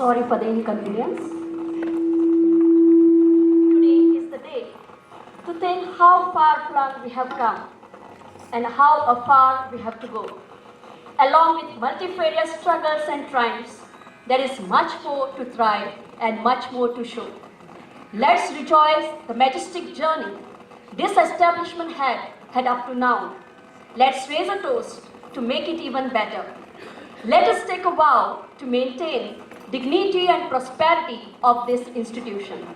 Sorry for the inconvenience. Today is the day to think how far flung we have come and how far we have to go. Along with multifarious struggles and triumphs, there is much more to thrive and much more to show. Let's rejoice the majestic journey this establishment had up to now. Let's raise a toast to make it even better. Let us take a vow to maintain dignity and prosperity of this institution.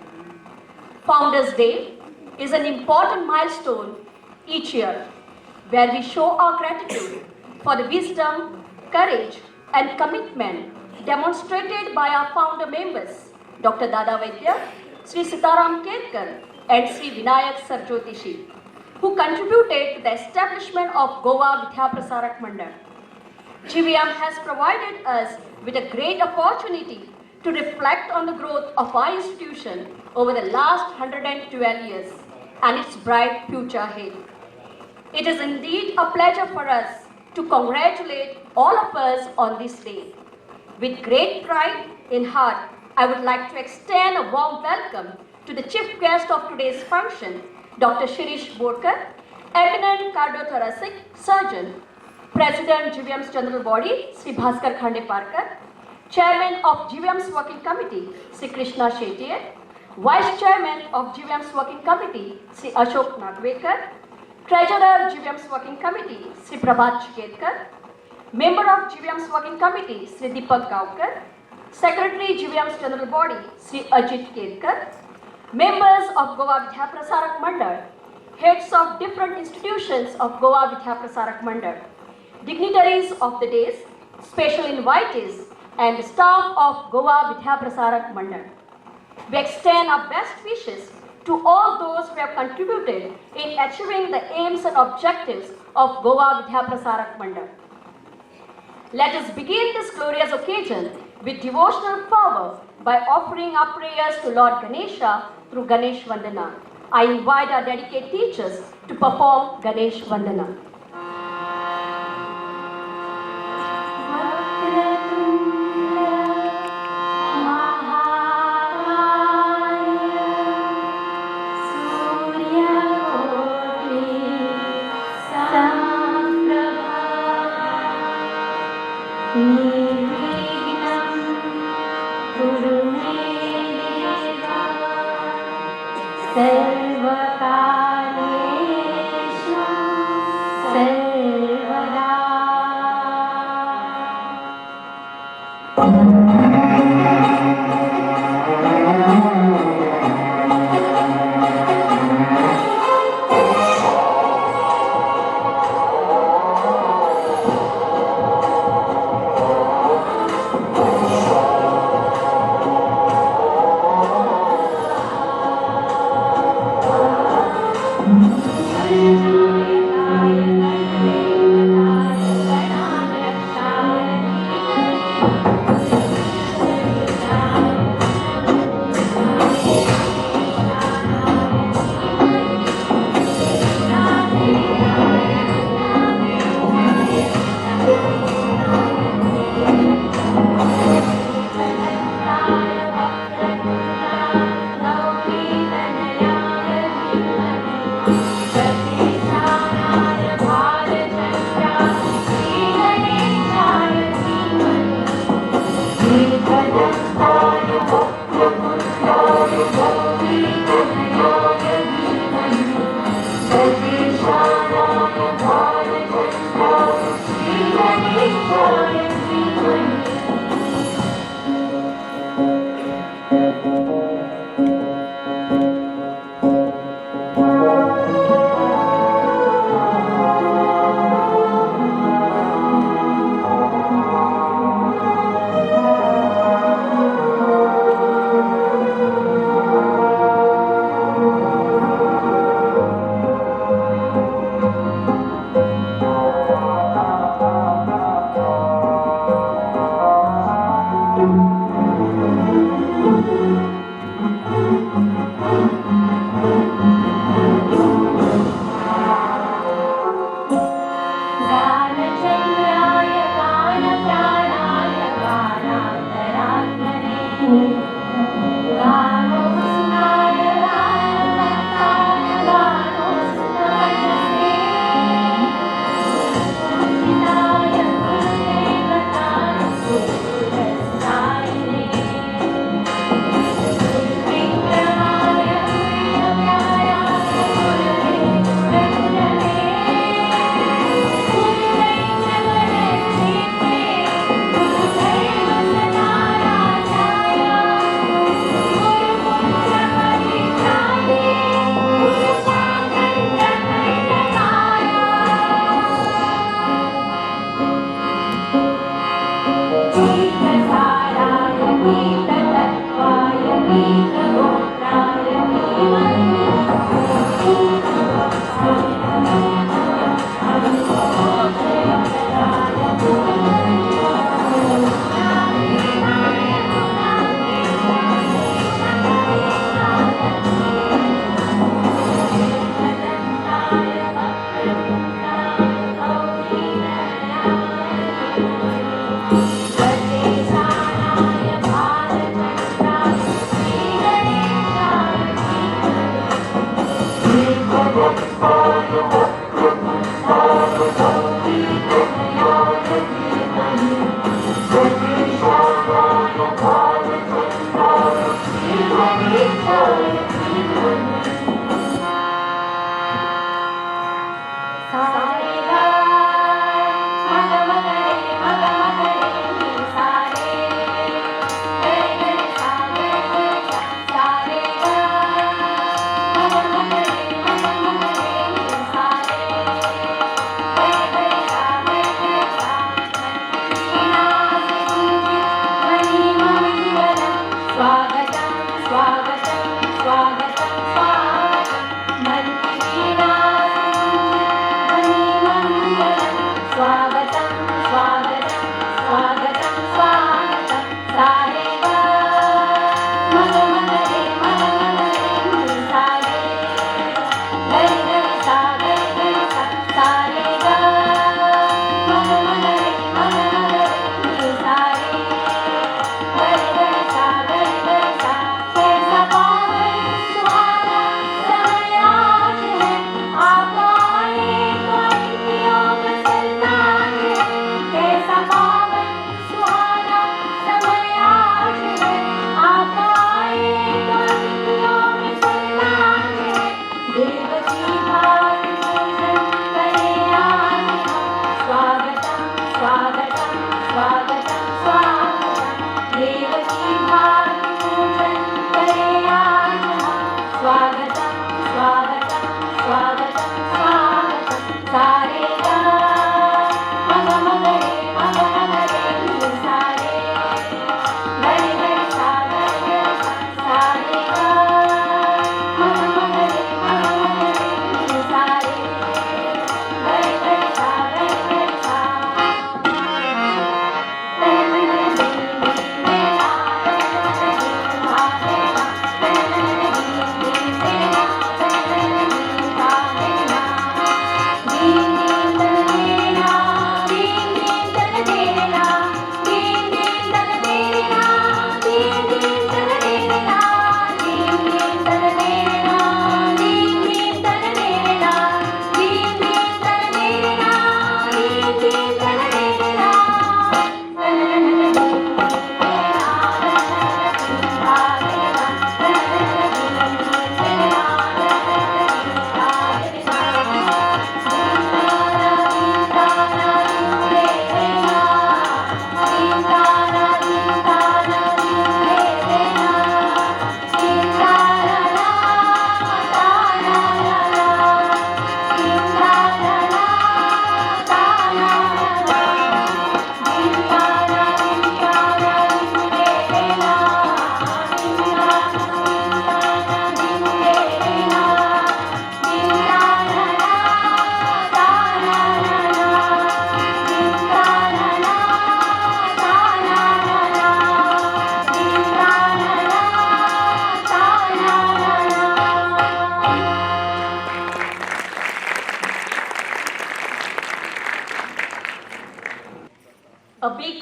Founders Day is an important milestone each year where we show our gratitude for the wisdom, courage, and commitment demonstrated by our founder members, Dr. Dada Vaidya, Sri Sitaram Ketkar, and Sri Vinayak Sarjyotishi, who contributed to the establishment of Goa Vidya Prasarak Mandal. GVM has provided us with a great opportunity to reflect on the growth of our institution over the last 112 years and its bright future ahead. It is indeed a pleasure for us to congratulate all of us on this day. With great pride in heart, I would like to extend a warm welcome to the chief guest of today's function, Dr. Shirish Bodkar, eminent cardiothoracic surgeon, President GVM's General Body, Sri Bhaskar Khandeparkar, Chairman of GVM's Working Committee, Sri Krishna Shetye, Vice Chairman of GVM's Working Committee, Sri Ashok Nagvekar, Treasurer GVM's Working Committee, Sri Prabhat Chiketkar, Member of GVM's Working Committee, Sri Deepak Gaukar, Secretary GVM's General Body, Sri Ajit Ketkar, members of Goa Vidya Prasarak Mandal, heads of different institutions of Goa Vidya Prasarak Mandal, dignitaries of the days, special invitees, and staff of Goa Vidya Prasarak Mandal. We extend our best wishes to all those who have contributed in achieving the aims and objectives of Goa Vidya Prasarak Mandal. Let us begin this glorious occasion with devotional fervor by offering our prayers to Lord Ganesha through Ganesh Vandana. I invite our dedicated teachers to perform Ganesh Vandana.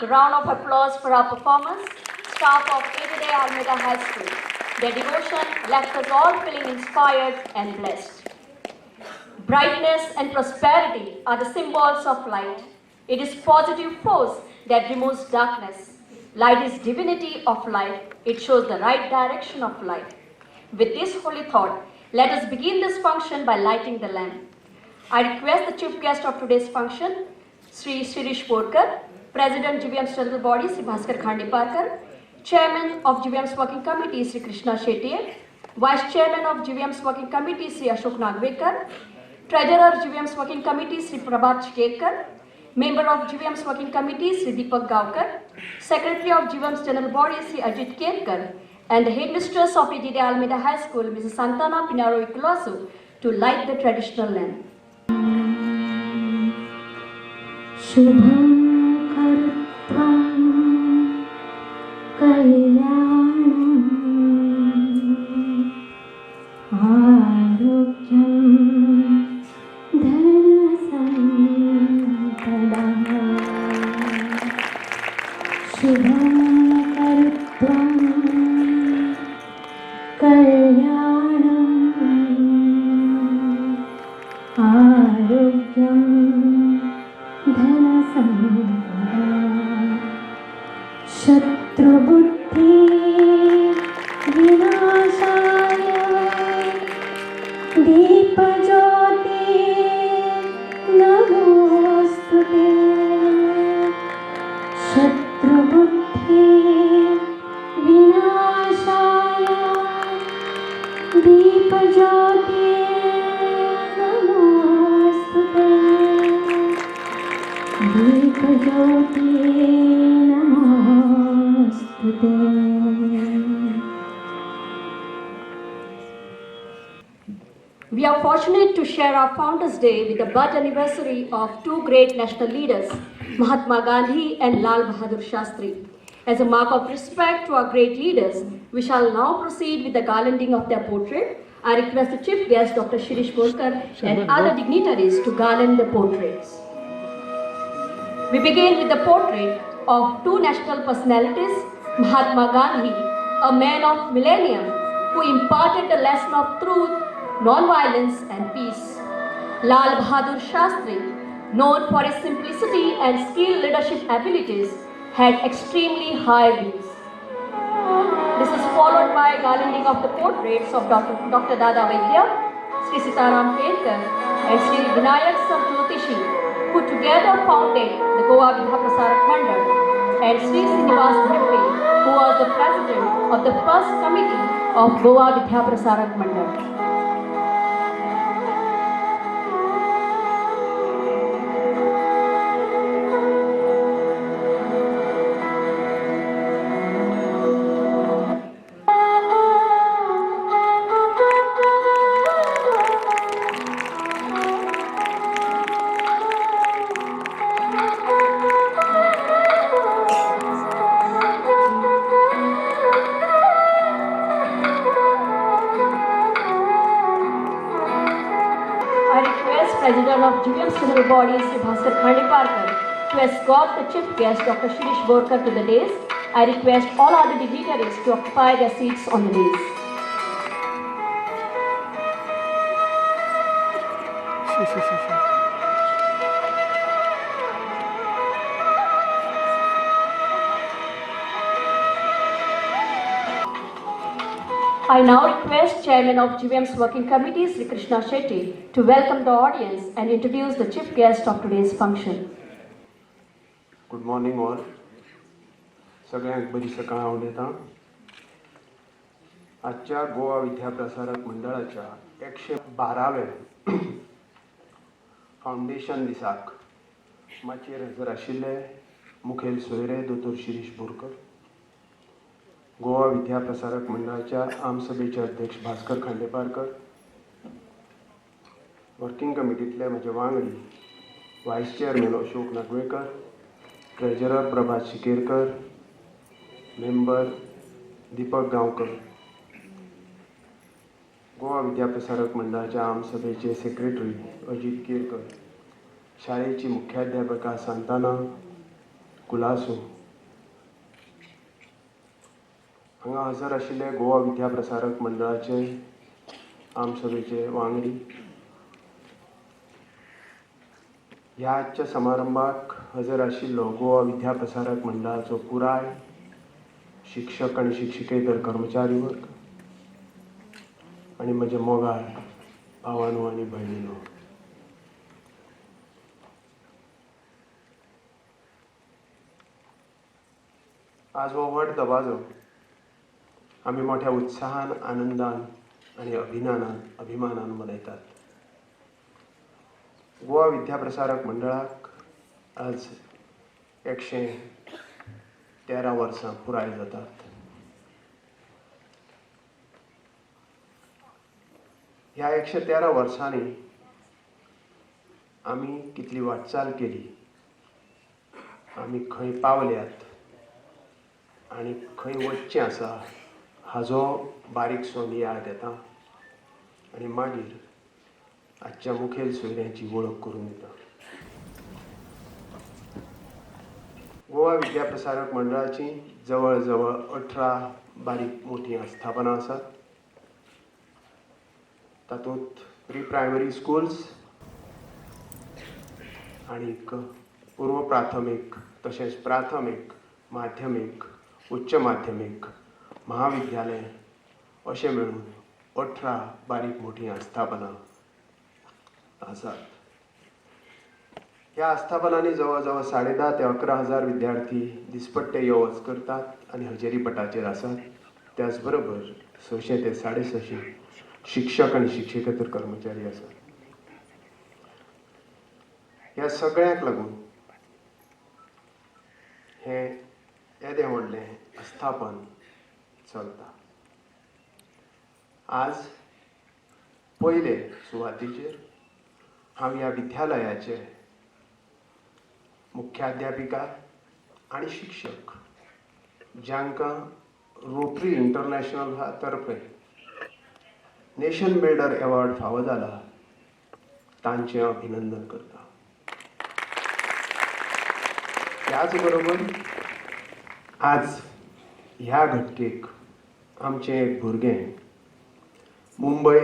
quick round of applause for our performance, staff of Foundar Day Almeida High School. Their devotion left us all feeling inspired and blessed. Brightness and prosperity are the symbols of light. It is positive force that removes darkness. Light is divinity of life. It shows the right direction of life. With this holy thought, let us begin this function by lighting the lamp. I request the chief guest of today's function, Sri Shirish Borkar, President GVM's General Body, Sri Bhaskar Khandiparkar, Chairman of GVM's Working Committee, Sri Krishna Shetty, Vice Chairman of GVM's Working Committee, Sri Ashok Nagvekar, Treasurer GVM's Working Committee, Sri Prabhat Chikekar, Member of GVM's Working Committee, Sri Deepak Gaukar, Secretary of GVM's General Body, Sri Ajit Ketkar, and the Headmistress of Foundar Day Almeida High School, Mrs. Santana Pinaro Ikulasu, to light the traditional lamp. Shubham kartvam kalyanam arogyam dhanasampada. Shubham kartvam kalyanam arogyam धनसंपदा शत्रुबुद्धि विनाशाय दीपज्योति नमोस्तुते शत्रुबुद्धि विनाशाय दीपज्योति नमोस्तुते दीपज्योति नमोस्तुते. We are fortunate to share our Founders Day with the birth anniversary of two great national leaders, Mahatma Gandhi and Lal Bahadur Shastri. As a mark of respect to our great leaders, we shall now proceed with the garlanding of their portrait. I request the chief guest, Dr. Shirish Borkar, and other dignitaries to garland the portraits. We begin with the portrait of two national personalities, Mahatma Gandhi, a man of millennium who imparted the lesson of truth, non-violence and peace. Lal Bahadur Shastri, known for his simplicity and skilled leadership abilities, had extremely high views. This is followed by garlanding of the portraits of Dr. Dada Vaidya, Sri Sitaram Ketkar and Sri Vinayak Sir Jyotishi, who together founded the Goa Vidya Prasarak Mandal, and Sri Srinivas Bhatte, who was the president of the first committee of Goa Vidya Prasarak Mandal. President of GVM's General Body, Sri Bhaskar Khandiparkar, to escort the chief guest, Dr. Shirish Borkar, to the dais. I request all other dignitaries to occupy their seats on the dais. I now request Chairman of GVM's Working Committee, Sri Krishna Shetty, to welcome the audience and introduce the chief guest of today's function. Good morning all. सगळ्यांक बरी सकाळ हांव दिता. आजच्या गोवा विद्या प्रसारक मंडळाच्या 112व्या foundation दिसाक माचयेर हजर आशिल्ले मुखेल सोयरे दोतोर शिरीश बोरकर, गोवा विद्या प्रसारक मंडळाच्या आमसभेचे अध्यक्ष भास्कर खांडेपारकर, वर्किंग कमिटींतले म्हजे वांगडी vice chairman Ashok Nagvekar, treasurer Prabhat Shikerkar, member Deepak Gaonkar, Goa Vidya Prasarak मंडळाच्या आमसभेचे सेक्रेटरी अजित केरकर, शाळेची मुख्याध्यापिका सांताना कुलासो, हांगा हजर आशिल्ले गोवा विद्याप्रसारक मंडळाचे आमसभेचे वांगडी, ह्या आजच्या समारंभाक हजर आशिल्लो गोवा विद्याप्रसारक मंडळाचो पुराय शिक्षक आनी शिक्षिकेतर कर्मचारी वर्ग आनी म्हजे मोगाळ भावांनो आनी भयणींनो, आज हो व्हड दबाजो आमी मोठ्या उत्साहान, आनंदान आनी अभिमानान मनयतात. गोवा विद्याप्रसारक मंडळाक आज 113 वर्सां पुराय जातात. ह्या 113 वर्सांनी आमी कितली वाटचाल केली, आमी खंय पावल्यात आनी खंय वचचें आसा हाजो बारीकसो नियाळ येता आनी मागीर आजच्या मुखेल सोयऱ्यांची वळख करून दिता. गोवा विद्याप्रसारक मंडळाची जवळ जवळ 18 बारीक मोठी आस्थापनां आसात. तातूंत प्री प्रायमरी स्कूल्स आनीक पूर्व प्राथमीक तशेंच प्राथमीक, माध्यमीक, उच्च माध्यमीक, महाविद्यालय अशें मेळून 18 बारीक मोठी आस्थापनां आसात. ह्या आस्थापनांनी जवळ जवळ 10.5 ते 11,000 विद्यार्थी दिसपट्टे यो वच करतात आनी हजेरी पटाचेर आसात. त्याच बरोबर 600 ते 650 शिक्षक आनी शिक्षकेतर कर्मचारी आसात. ह्या सगळ्याक लागून हे येदें व्हडलें आस्थापन चलता. आज पयले सुवातेचेर हांव ह्या विद्यालयाचे मुख्याध्यापिका आनी शिक्षक जांकां रोटरी इंटरनॅशनल तर्फे नेशन बिल्डर अवॉर्ड फावो जाला तांचें अभिनंदन करता. त्याच बरोबर आज ह्या घटकेक आमचें एक भुरगें मुंबय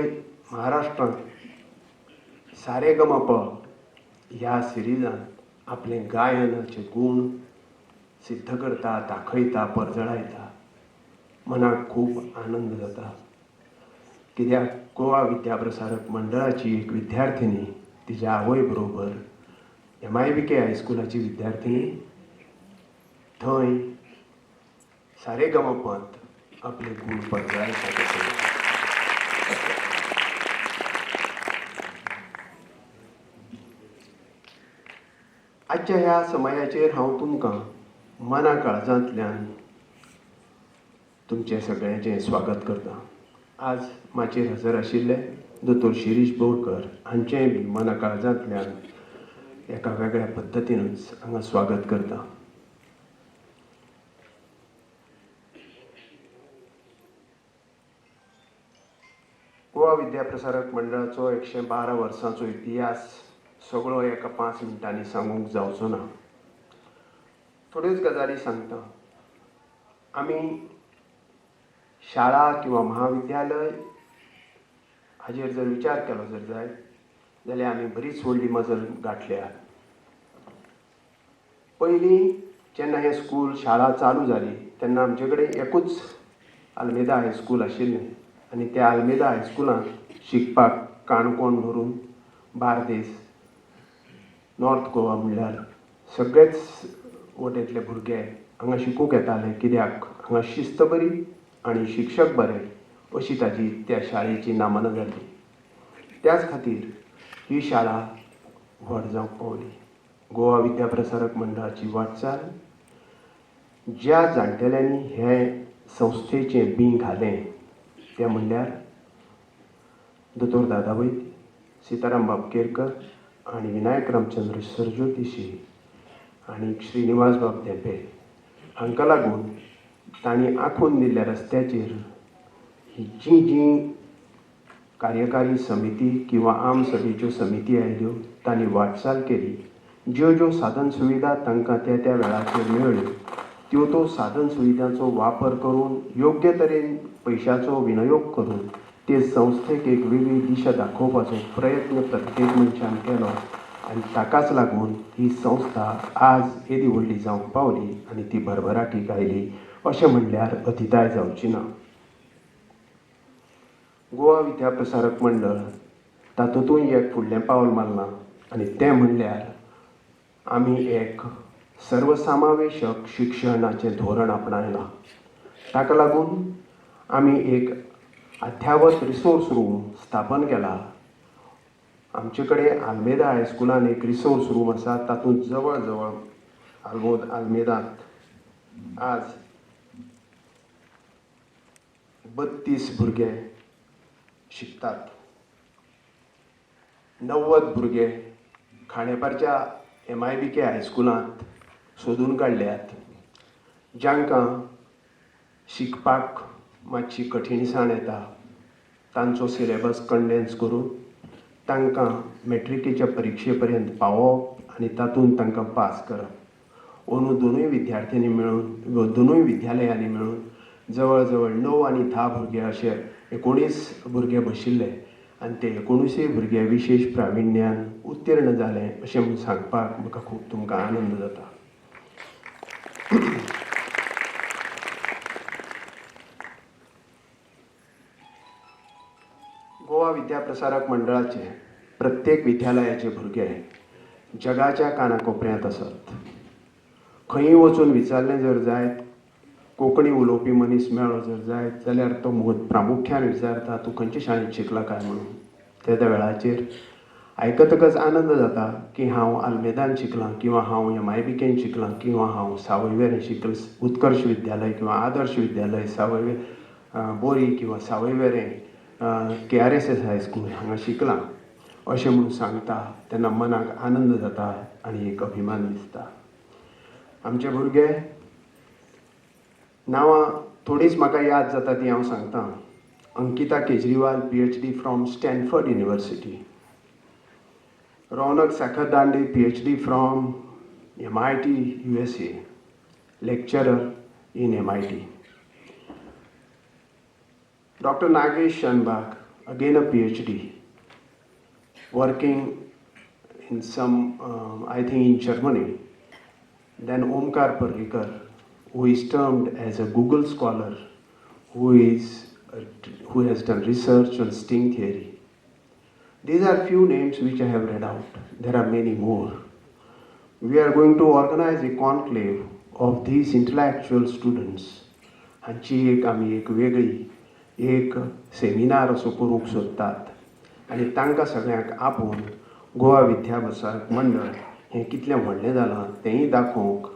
महाराष्ट्रांत सारेगमप ह्या सिरिजान आपले गायनाचे गुण सिद्ध करता, दाखयता, परजळायता. मनाक खूब आनंद जाता. कित्याक गोवा विद्याप्रसारक मंडळाची एक विद्यार्थिनी तिच्या आवय बरोबर MIBK हायस्कुलाची विद्यार्थिनी थंय सारेगमपांत आपले गुण परजळायता. आजच्या ह्या समयाचेर हांव तुमकां मना काळजांतल्यान तुमचे सगळ्यांचें स्वागत करता. आज माचेर हजर आशिल्ले दोतोर शिरीश बोरकर हांचेंय बी मना काळजांतल्यान एका वेगळ्या पद्दतीनूच हांगा स्वागत करता. गोवा विद्याप्रसारक मंडळाचो 112 वर्सांचो इतिहास सगळो एका 5 मिनटांनी सांगूंक जावचो ना. थोड्योच गजाली सांगता. आमी शाळा किंवा महाविद्यालय हाजेर जर विचार केलो जर जायत जाल्यार आमी बरीच व्हडली मजल गाठल्या. पयलीं जेन्ना हें स्कूल शाळा चालू जाली तेन्ना आमचे कडेन एकूच आल्मेदा हायस्कूल आशिल्लें आनी त्या आल्मेदा हायस्कुलांत शिकपाक काणकोण धरून बार्देस, नॉर्थ गोवा म्हणल्यार सगळेच वटेंतले भुरगे हांगा शिकूंक येताले. कित्याक हांगा शिस्त बरी आनी शिक्षक बरे अशी ताजी त्या शाळेची नामना जाली. त्याच खातीर ही शाळा व्हड जावंक पावली. गोवा विद्याप्रसारक मंडळाची वाटचाल ज्या जाणटेल्यांनी हे संस्थेचें बीं घालें ते म्हणल्यार दोतोर दादावैद, सीताराम बाबकेरकर आनी विनायक रामचंद्र सरज्योतिशी आनी श्रीनिवास बाब धेंपे हांकां लागून तांणी आंखून दिल्ल्या रस्त्याचेर ही जी कार्यकारी समिती किंवा आम सभेच्यो समिती आयल्यो तांणी वाटचाल केली. ज्यो साधन सुविधा तांकां त्या वेळाचेर मेळ्ळ्यो तो साधन सुविधांचो वापर करून योग्य तरेन पैशाचो विनियोग करून ते संस्थेक एक वेगळी दिशा दाखोवपाचो प्रयत्न प्रत्येक मनशान केलो आनी ताकाच लागून ही संस्था आज येदी व्हडली जावंक पावली आनी ती भरभराटीक आयली अशें म्हणल्यार अतिताय जावची ना. गोवा विद्याप्रसारक मंडळ तातूंतूय एक फुडलें पावल मारलां आनी तें म्हणल्यार आमी एक सर्वसमावेशक शिक्षणाचें धोरण आपणायलां. ताका लागून आमी एक अध्यावत रिसोर्स रूम स्थापन केला. आमचे कडेन आल्मेदा हायस्कुलान एक रिसोर्स रूम आसा. तातूंत जवळ जवळ आल्मेदांत आज 32 भुरगे शिकतात. 90 भुरगे खांडेपारच्या MIBK हायस्कुलांत सोदून काडल्यात, जांकां शिकपाक मातशी कठीणसाण येता. तांचो सिलेबस कंडेन्स करून तांकां मॅट्रिकेच्या परिक्षे पर्यंत पावोवप आनी तातूंत तांकां पास करप. अंदू दोनूय विद्यार्थ्यांनी मेळून दोनूय विद्यालयांनी मेळून जवळ जवळ 9 आनी 10 भुरगे अशे 19 भुरगे बशिल्ले आनी ते 19 भुरगे विशेश प्राविण्यान उत्तीर्ण जाले अशें म्हूण सांगपाक म्हाका खूब तुमकां आनंद जाता. गोवा विद्याप्रसारक मंडळाचे प्रत्येक विद्यालयाचे भुरगे जगाच्या कानाकोपऱ्यांत आसात. खंयी वचून विचारलें जर जायत, कोंकणी उलोवपी मनीस मेळ्ळो जर जायत जाल्यार तो प्रामुख्यान विचारता तूं खंयचे शाळेंत शिकला काय म्हणून. त्या वेळाचेर आयकतकच आनंद जाता की हांव आल्मेदान शिकलां किंवा हांव MIBKन शिकलां किंवा हांव सावयवेरें शिकल उत्कर्श विद्यालय किंवा आदर्श विद्यालय बोरी किंवा सावयवेरें KRSS हायस्कूल हांगा शिकलां अशें म्हणून सांगता तेन्ना मनाक आनंद जाता आनी एक अभिमान दिसता. आमचे भुरगे नांवां थोडींच म्हाका याद जाता ती हांव सांगतां. Ankita Kejriwal PhD from Stanford university, Raunak Sakhardande PhD from MIT USA, lecturer in MIT. Dr. Nagesh Shanbag, again a PhD, working in I think in Germany. Then Omkar Parrikar, who is termed as a Google scholar, who has done research on string theory. These are few names which I have read out. There are many more. We are going to organize a conclave of these intellectual students. हांची आमी एक वेगळी एक seminar असो करूंक सोदतात आनी तांकां सगळ्यांक आपोवन गोवा विद्याप्रसारक मंडळ हें कितलें व्हडलें जालां तेंय दाखोवंक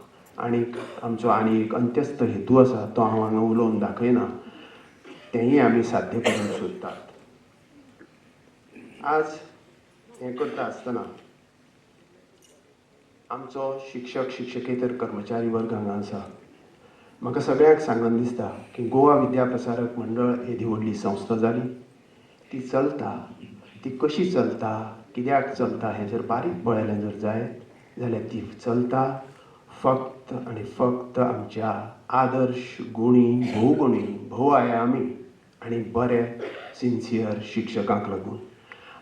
आनीक आमचो आनी एक अंत्यस्त हेतू आसा तो हांव हांगा उलोवन दाखयना, तेंय आमी साध्य करूंक सोदतात. आज हें करता आसतना आमचो शिक्षक शिक्षकेतर कर्मचारी वर्ग हांगा आसा. म्हाका सगळ्यांक सांगन दिसता की गोवा विद्याप्रसारक मंडळ येदी व्हडली संस्था जाली, ती चलता, ती कशी चलता, कित्याक चलता हें जर बारीक पळयलें जर जायत जाल्यार ती चलता फक्त आनी फक्त आमच्या आदर्श गुणी भोवआयामी आनी बरे सिन्सियर शिक्षकांक लागून.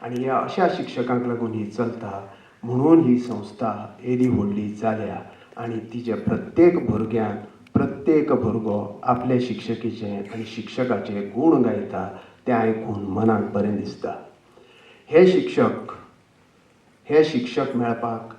आनी ह्या अशा शिक्षकांक लागून ही चलता म्हणून ही संस्था येदी व्हडली जाल्या आनी तिच्या प्रत्येक भुरग्यान प्रत्येक भुरगो आपले शिक्षकीचे आनी शिक्षकाचे गूण गायता तें आयकून मनाक बरें दिसता. हे शिक्षक मेळपाक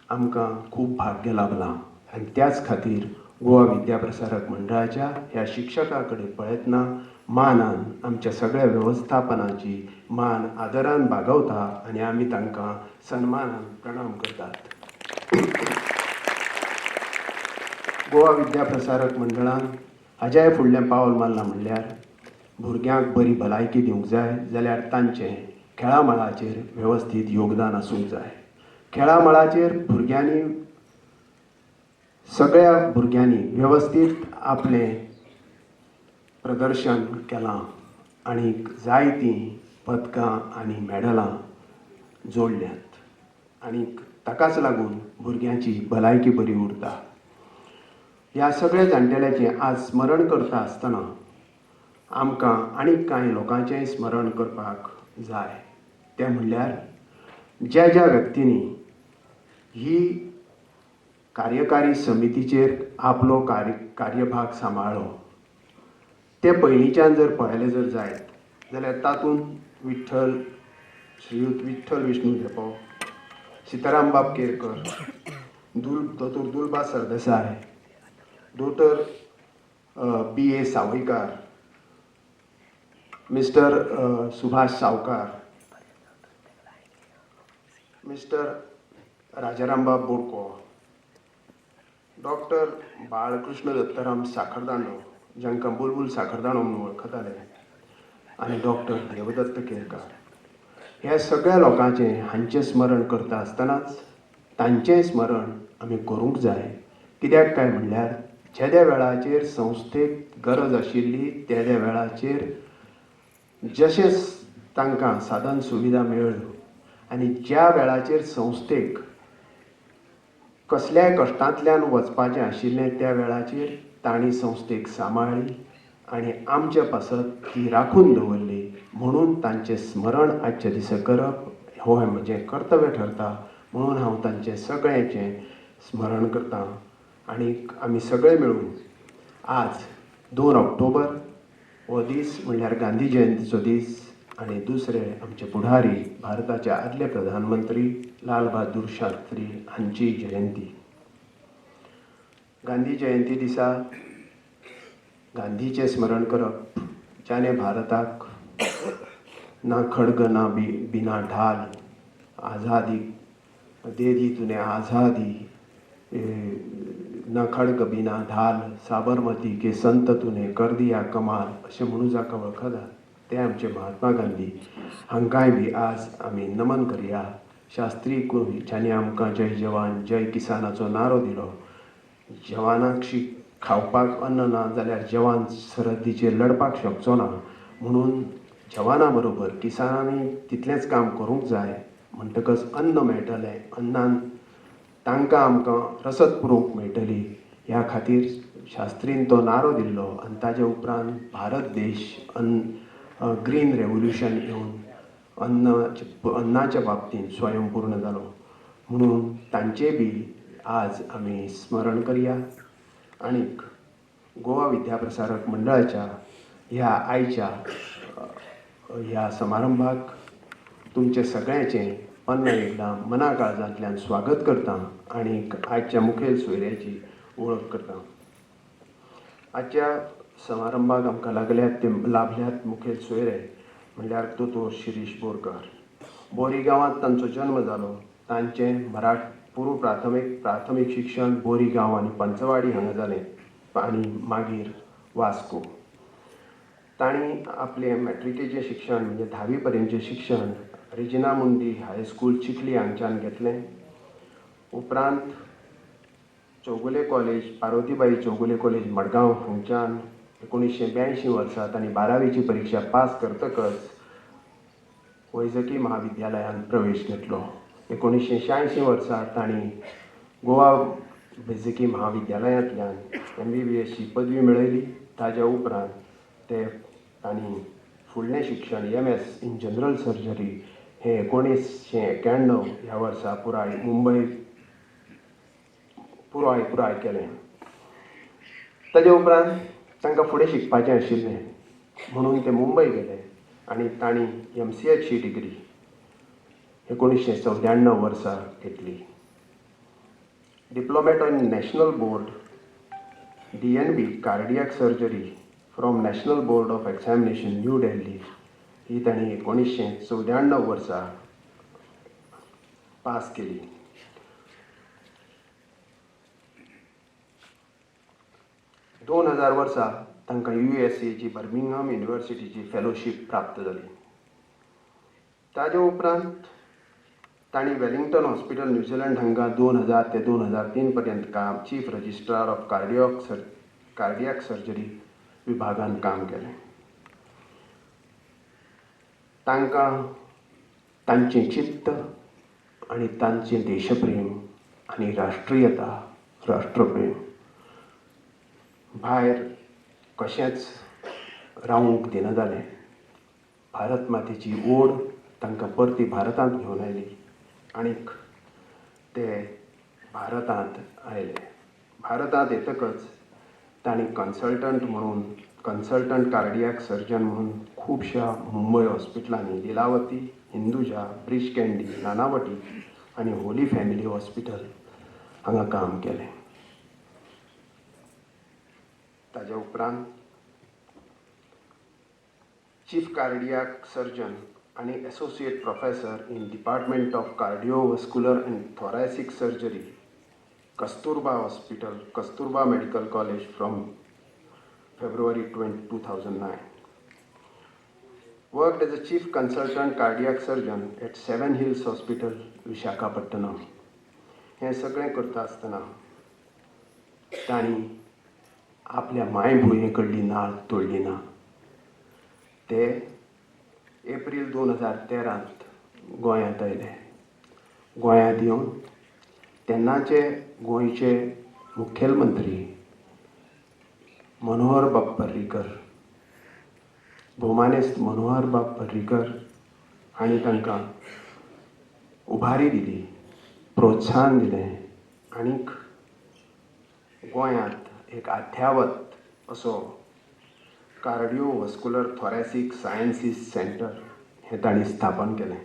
आमकां खूब भाग्य लाभलां आनी त्याच खातीर गोवा विद्याप्रसारक मंडळाच्या ह्या शिक्षकां कडेन पळयतना मानान आमच्या सगळ्या वेवस्थापनाची मान आदरान बागवता आनी आमी तांकां सन्मानान प्रणाम करतात. गोवा विद्याप्रसारक मंडळान हाज्याय फुडलें पावल मारलां म्हणल्यार भुरग्यांक बरी भलायकी दिवंक जाय जाल्यार तांचें खेळा मळाचेर वेवस्थीत योगदान आसूंक जाय. खेळा मळाचेर सगळ्या भुरग्यांनी वेवस्थीत आपलें प्रदर्शन केलां आनी जायतीं पदकां आनी मॅडलां जोडल्यांत आनी ताकाच लागून भुरग्यांची भलायकी बरी उरता. ह्या सगळ्या जाणटेल्याचें आज स्मरण करता आसतना आमकां आनीक कांय लोकांचेंय स्मरण करपाक जाय. ते म्हणल्यार ज्या ज्या व्यक्तींनी ही कार्यकारी समितीचेर आपलो कार्यभाग सांबाळ्ळो ते पयलींच्यान जर पळयलें जर जायत जाल्यार तातूंत श्रीयुत विठ्ठल विष्णू धेपो, सिताराम बाब केरकर, दोतोर दुलबा सरदेसाय, दोतोर B.A. सावयकार, मिस्टर सुभाष सावकार, मिस्टर राजारामबाब बोडको, डॉक्टर बाळकृष्ण दत्ताराम साखरदांडो, जांकां बुलबुल साखरदांडो म्हणून वळखताले, आनी डॉक्टर देवदत्त केरकार. ह्या सगळ्या लोकांचें हांचें स्मरण करता आसतनाच तांचें स्मरण आमी करूंक जाय. कित्याक काय म्हणल्यार ज्या त्या वेळाचेर संस्थेक गरज आशिल्ली त्या त्या वेळाचेर जशें तांकां साधन सुविधा मेळ्ळ्यो आनी ज्या वेळाचेर संस्थेक कसल्याय कश्टांतल्यान वचपाचें आशिल्लें त्या वेळाचेर तांणी संस्थेक सांबाळ्ळी आनी आमचे पासत ती राखून दवरली. म्हणून तांचें स्मरण आजच्या दिसा करप हो म्हजें कर्तव्य ठरता. म्हणून हांव तांचें सगळ्यांचें स्मरण करतां. आनीक आमी सगळे मेळून आज 2 ऑक्टोबर हो दीस म्हणल्यार गांधी जयंतीचो दीस आनी दुसरे आमचे पुढारी भारताचे आदले प्रधानमंत्री लाल बहादूर शास्त्री हांची जयंती. गांधी जयंती दिसा गांधीचें स्मरण करप जाणे भारताक ना खड्ग ना बिना ढाल आझादी दे दी तूने आझादी ना खड्ग बिना ढाल साबरमती के संत तूने कर दिया कमाल अशें म्हणून जाका वळखतात ते आमचे महात्मा गांधी. हांकांय बी आज आमी नमन करया. शास्त्री जांणी आमकां जय जवान जय किसानाचो नारो दिलो. जवानाक खावपाक अन्न ना जाल्यार जवान सरहद्दीचेर लडपाक शकचो ना. म्हणून जवाना बरोबर किसानांनी तितलेंच काम करूंक जाय. म्हणटकच अन्न मेळटलें, अन्नान तांकां आमकां रसद पुरोवंक मेळटली. ह्या खातीर शास्त्रीन तो नारो दिल्लो आनी ताजे उपरांत भारत देश ग्रीन रेवल्युशन येवन अन्नाच्या बाबतींत स्वयंपूर्ण जालो. म्हणून तांचे बी आज आमी स्मरण करया. आनीक गोवा विद्याप्रसारक मंडळाच्या ह्या आयच्या ह्या समारंभाक तुमचे सगळ्यांचें पुन्हा एकदां मना काळजांतल्यान स्वागत करतां आनीक आजच्या मुखेल सोयऱ्याची वळख करतां. आजच्या समारंभाक आमकां लाभल्यात मुखेल सोयरे म्हणल्यार दोतोर शिरीश बोरकार. बोरी गांवांत तांचो जल्म जालो. तांचें पूर्व प्राथमीक शिक्षण बोरी गांव आनी पंचवाडी हांगा जालें आनी मागीर वास्को. तांणी आपलें मॅट्रिकेचें शिक्षण म्हणजे 10वी पर्यंतचें शिक्षण रेजिना मुंदी हायस्कूल चिखली हांगच्यान घेतलें. उपरांत चौगुले कॉलेज पार्वतीबाई चौगुले कॉलेज मडगांव हांगच्यान 1982 वर्सा तांणी 12वीची परीक्षा पास करतकच वैजकी महाविद्यालयांत प्रवेश घेतलो. 1986 वर्सा तांणी गोवा वैजकी महाविद्यालयांतल्यान MBBS ची पदवी मेळयली. ताच्या उपरांत तांणी फुडलें शिक्षण MS इन जनरल सर्जरी हें 1991 ह्या वर्सा पुराय केलें. ताचे उपरांत तांकां फुडें शिकपाचें आशिल्लें म्हणून ते मुंबय गेले आनी तांणी MCH ची डिग्री 1994 वर्सा घेतली. Diplomate in national board DNB cardiac surgery from national board of examination New Delhi ही तांणी 1994 वर्सा पास केली. दोन 2000 वर्सा तांकां USA ची बर्मिंगहम युनिव्हर्सिटीची फेलोशीप प्राप्त जाली. ताजे उपरांत तांणी वेलिंग्टन हॉस्पिटल न्यूझीलंड हांगा 2000 ते 2003 पर्यंत chief registrar of cardiac surgery विभागांत काम केलें. तांकां तांचें चित्त आनी तांचें देशप्रेम आनी राष्ट्रीयता राष्ट्रप्रेम भायर कशेंच रावूंक दिना जालें. भारत मातेची ओड तांकां परती भारतांत घेवन आयली आनीक ते भारतांत आयले. भारतांत येतकच तांणी कन्सल्टंट कार्डियाक सर्जन म्हणून खुबश्या मुंबय हॉस्पिटलांनी लिलावती, हिंदुजा, ब्रिश कँडी, नानावटी आनी होली फॅमिली हॉस्पिटल हांगा काम केलें. ताज्या उपरांत चीफ कार्डियाक सर्जन आनी associate professor in department of cardiovascular and thoracic surgery, Kasturba hospital, Kasturba medical college from February 2009. Worked as a chief consultant cardiac surgeon at Seven Hills Hospital, Visakhapatnam. हें सगळें करता आसतना तांणी आपल्या मायभुंये कडली नाळ तोडली ना. ते एप्रील 2013 गोंयांत आयले. गोंयांत येवन तेन्नाचे गोंयचे मुखेलमंत्री मनोहर बाब पर्रीकर, भौमानेस्त मनोहर बाब पर्रीकर हांणी तांकां उभारी दिली, प्रोत्साहन दिलें आनीक गोंयांत एक अध्यावत असो कार्डियोवस्क्युलर थोरॅसिक सायन्सीस सेंटर हें तांणी स्थापन केलें.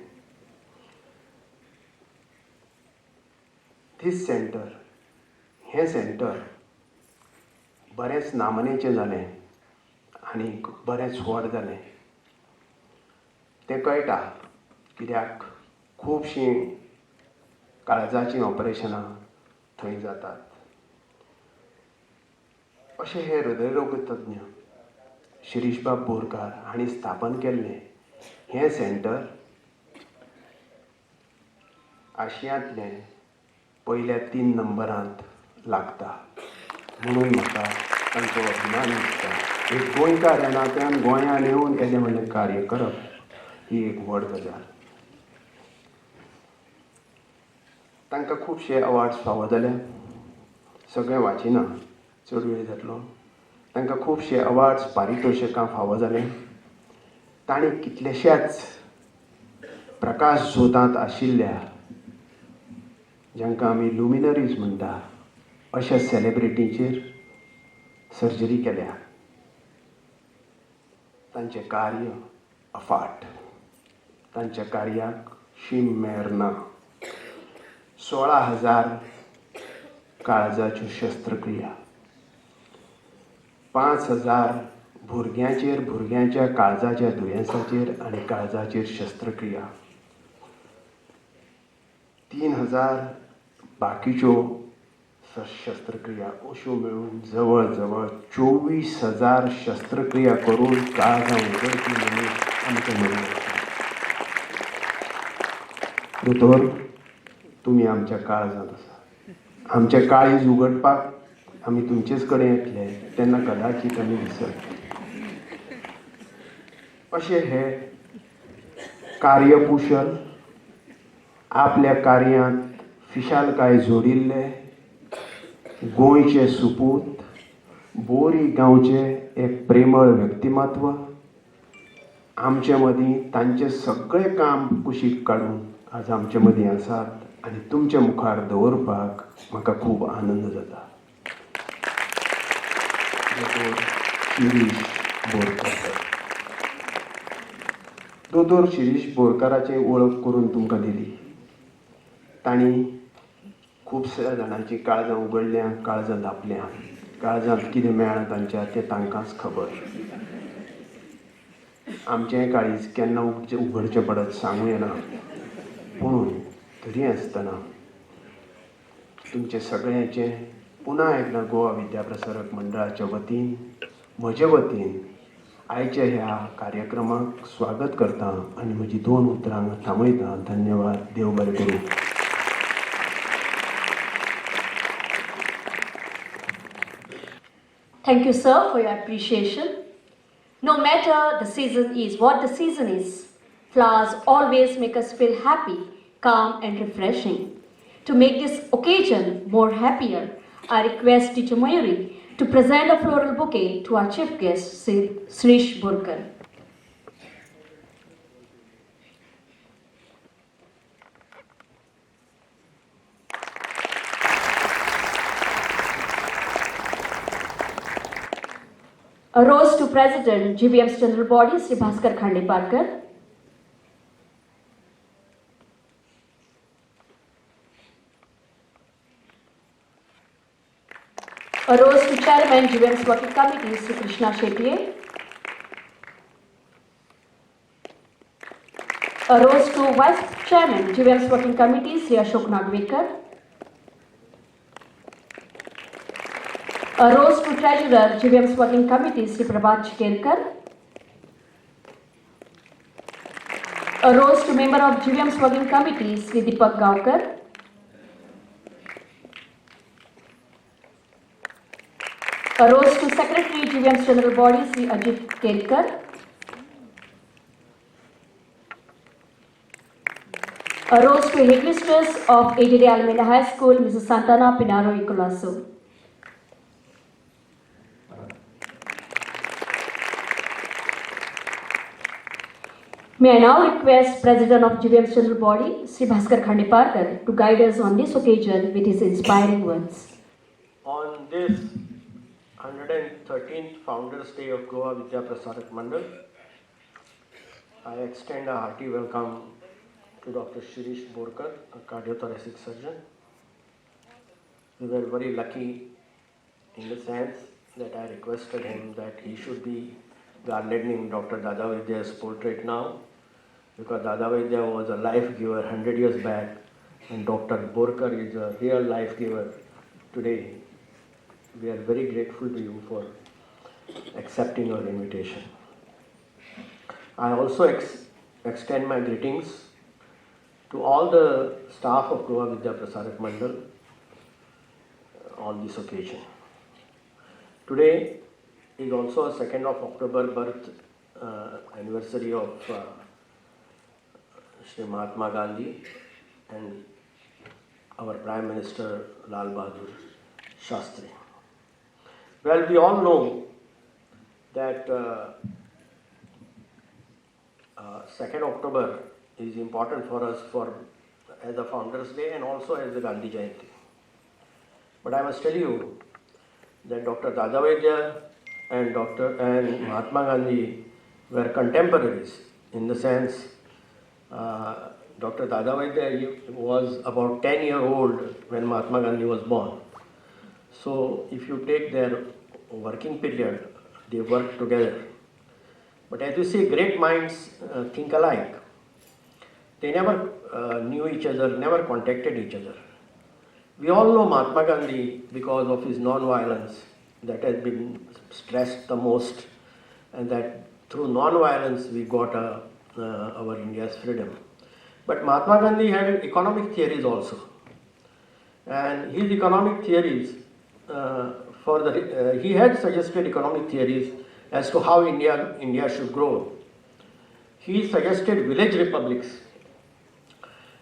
हें सेंटर बरेंच नामनेचें जालें आनीक बरेंच व्हड जालें. तें कळटा कित्याक खुबशीं काळजाचीं ऑपरेशनां थंय जातात. अशें हे हृदयरोग तज्ञ शिरीषबाब बोरकार हांणी स्थापन केल्लें हें सेंटर आशियांतलें पयल्या 3 नंबरांत लागता. म्हणून म्हाका तांचो अभिमान दिसता. एक गोंयकार ह्या नात्यान गोंयांत येवन येदें व्हडलें कार्य करप ही एक व्हड गजाल. तांकां खुबशे अवॉर्ड्स फावो जाल्या. सगळें वाचिना, चड वेळ जातलो. तांकां खुबशे अवॉर्ड्स, पारितोशिकां फावो जालें. तांणी कितलेश्याच प्रकाश झोतांत आशिल्ल्या जांकां आमी लुमिनरीज म्हणटा अशा सेलिब्रिटींचेर सर्जरी केल्या. तांचें कार्य अफाट. तांच्या कार्याक शीम मेर ना. 16,000 काळजाच्यो शस्त्रक्रिया, 5,000 भुरग्यांच्या काळजाच्या दुयेंसाचेर आनी काळजाचेर शस्त्रक्रिया, 3,000 बाकीच्यो शस्त्रक्रिया अश्यो मेळून जवळ जवळ 24,000 शस्त्रक्रिया करून काळजां उगडपी मनीस आमचे मदीं आसा. दोतोर, तुमी आमच्या काळजांत आसा. आमचें काळीज उगडपाक आमी तुमचेच कडेन येतले तेन्ना कदाचित आमी विसरतले. अशें हे कार्यकुशल, आपल्या कार्यांत फिशालकाय जोडिल्ले गोंयचे सुपूत, बोरी गांवचे एक प्रेमळ व्यक्तिमत्व आमचे मदीं तांचें सगळें काम कुशीक काडून आज आमचे मदीं आसात आनी तुमचे मुखार दवरपाक म्हाका खूब आनंद जाता. दोतोर शिरीष बोरकाराची वळख करून तुमकां दिली. तांणी खुबश्या जाणांची काळजां उगडल्यां, काळजां धांपल्यां. काळजांत कितें मेळ्ळां तांच्या तें तांकांच खबर. आमचें काळीज केन्ना उगडचें पडत सांगूं येना. पूण तरी आसतना तुमचे सगळ्यांचें पुन्हा एकदां गोवा विद्याप्रसारक मंडळाच्या वतीन, म्हजे वतीन आयच्या ह्या कार्यक्रमाक स्वागत करता आनी म्हजी 2 उतरां थांबयता. धन्यवाद. देव बरें करूं. Thank you, sir, for your appreciation. No matter the season is, what the season is, flowers always make us feel happy, calm and refreshing. To make this occasion more happier, I request Teacher Mayuri to present a floral bouquet to our chief guest, Sri Shirish Burkar. A rose to President GBM's General Body, Sri Bhaskar Khandeparkar. A rose to Chairman GBM's Working Committee, Sri Krishna Shetye. A rose to Vice Chairman GBM's Working Committee, Sri Ashok Nagvekar. A rose to Treasurer GBM's Working Committee, Sri Prabhat Chikerkar. A rose to Member of GBM's Working Committee, Sri Deepak Gaukar. A rose to Secretary GBM's General Body, Sri Ajit Kelkar. A rose to Headmistress of ATD Almeida High School, Mrs. Santana Pinaro Icolaso. May I now request President of GBM's General Body, Sri Bhaskar Khandeparkar, to guide us on this occasion with his inspiring words. On this 113th Founders Day of Goa Vidya Prasarak Mandal, I extend a hearty welcome to Dr. Shirish Burkar, a cardiothoracic surgeon. We were very lucky in the sense that I requested him that he should be garlanding Dr. Dada Vidya's portrait now, because Dada Vidya was a life giver 100 years back and Dr. Burkar is a real life giver today. We are very grateful to you for accepting your invitation. I also extend my greetings to all the staff of Goa Vidya Prasarak Mandal on this occasion. Today is also a 2nd of October birth anniversary of Sri Mahatma Gandhi and our Prime Minister Lal Bahadur Shastri. Well, we all know that 2nd October is important for us as a Founders Day and also as the Gandhi Jayanti. But I must tell you that Dr. Dada Vaidya and Mahatma Gandhi were contemporaries in the sense Dr. Dada Vaidya was about 10-year-old when Mahatma Gandhi was born. So if you take their working period, they worked together. But as you see, great minds think alike. They never knew each other, never contacted each other. We all know Mahatma Gandhi because of his non-violence that has been stressed the most, and that through non-violence we got our India's freedom. But Mahatma Gandhi had economic theories also, and his economic theories he had suggested economic theories as to how India should grow. He suggested village republics,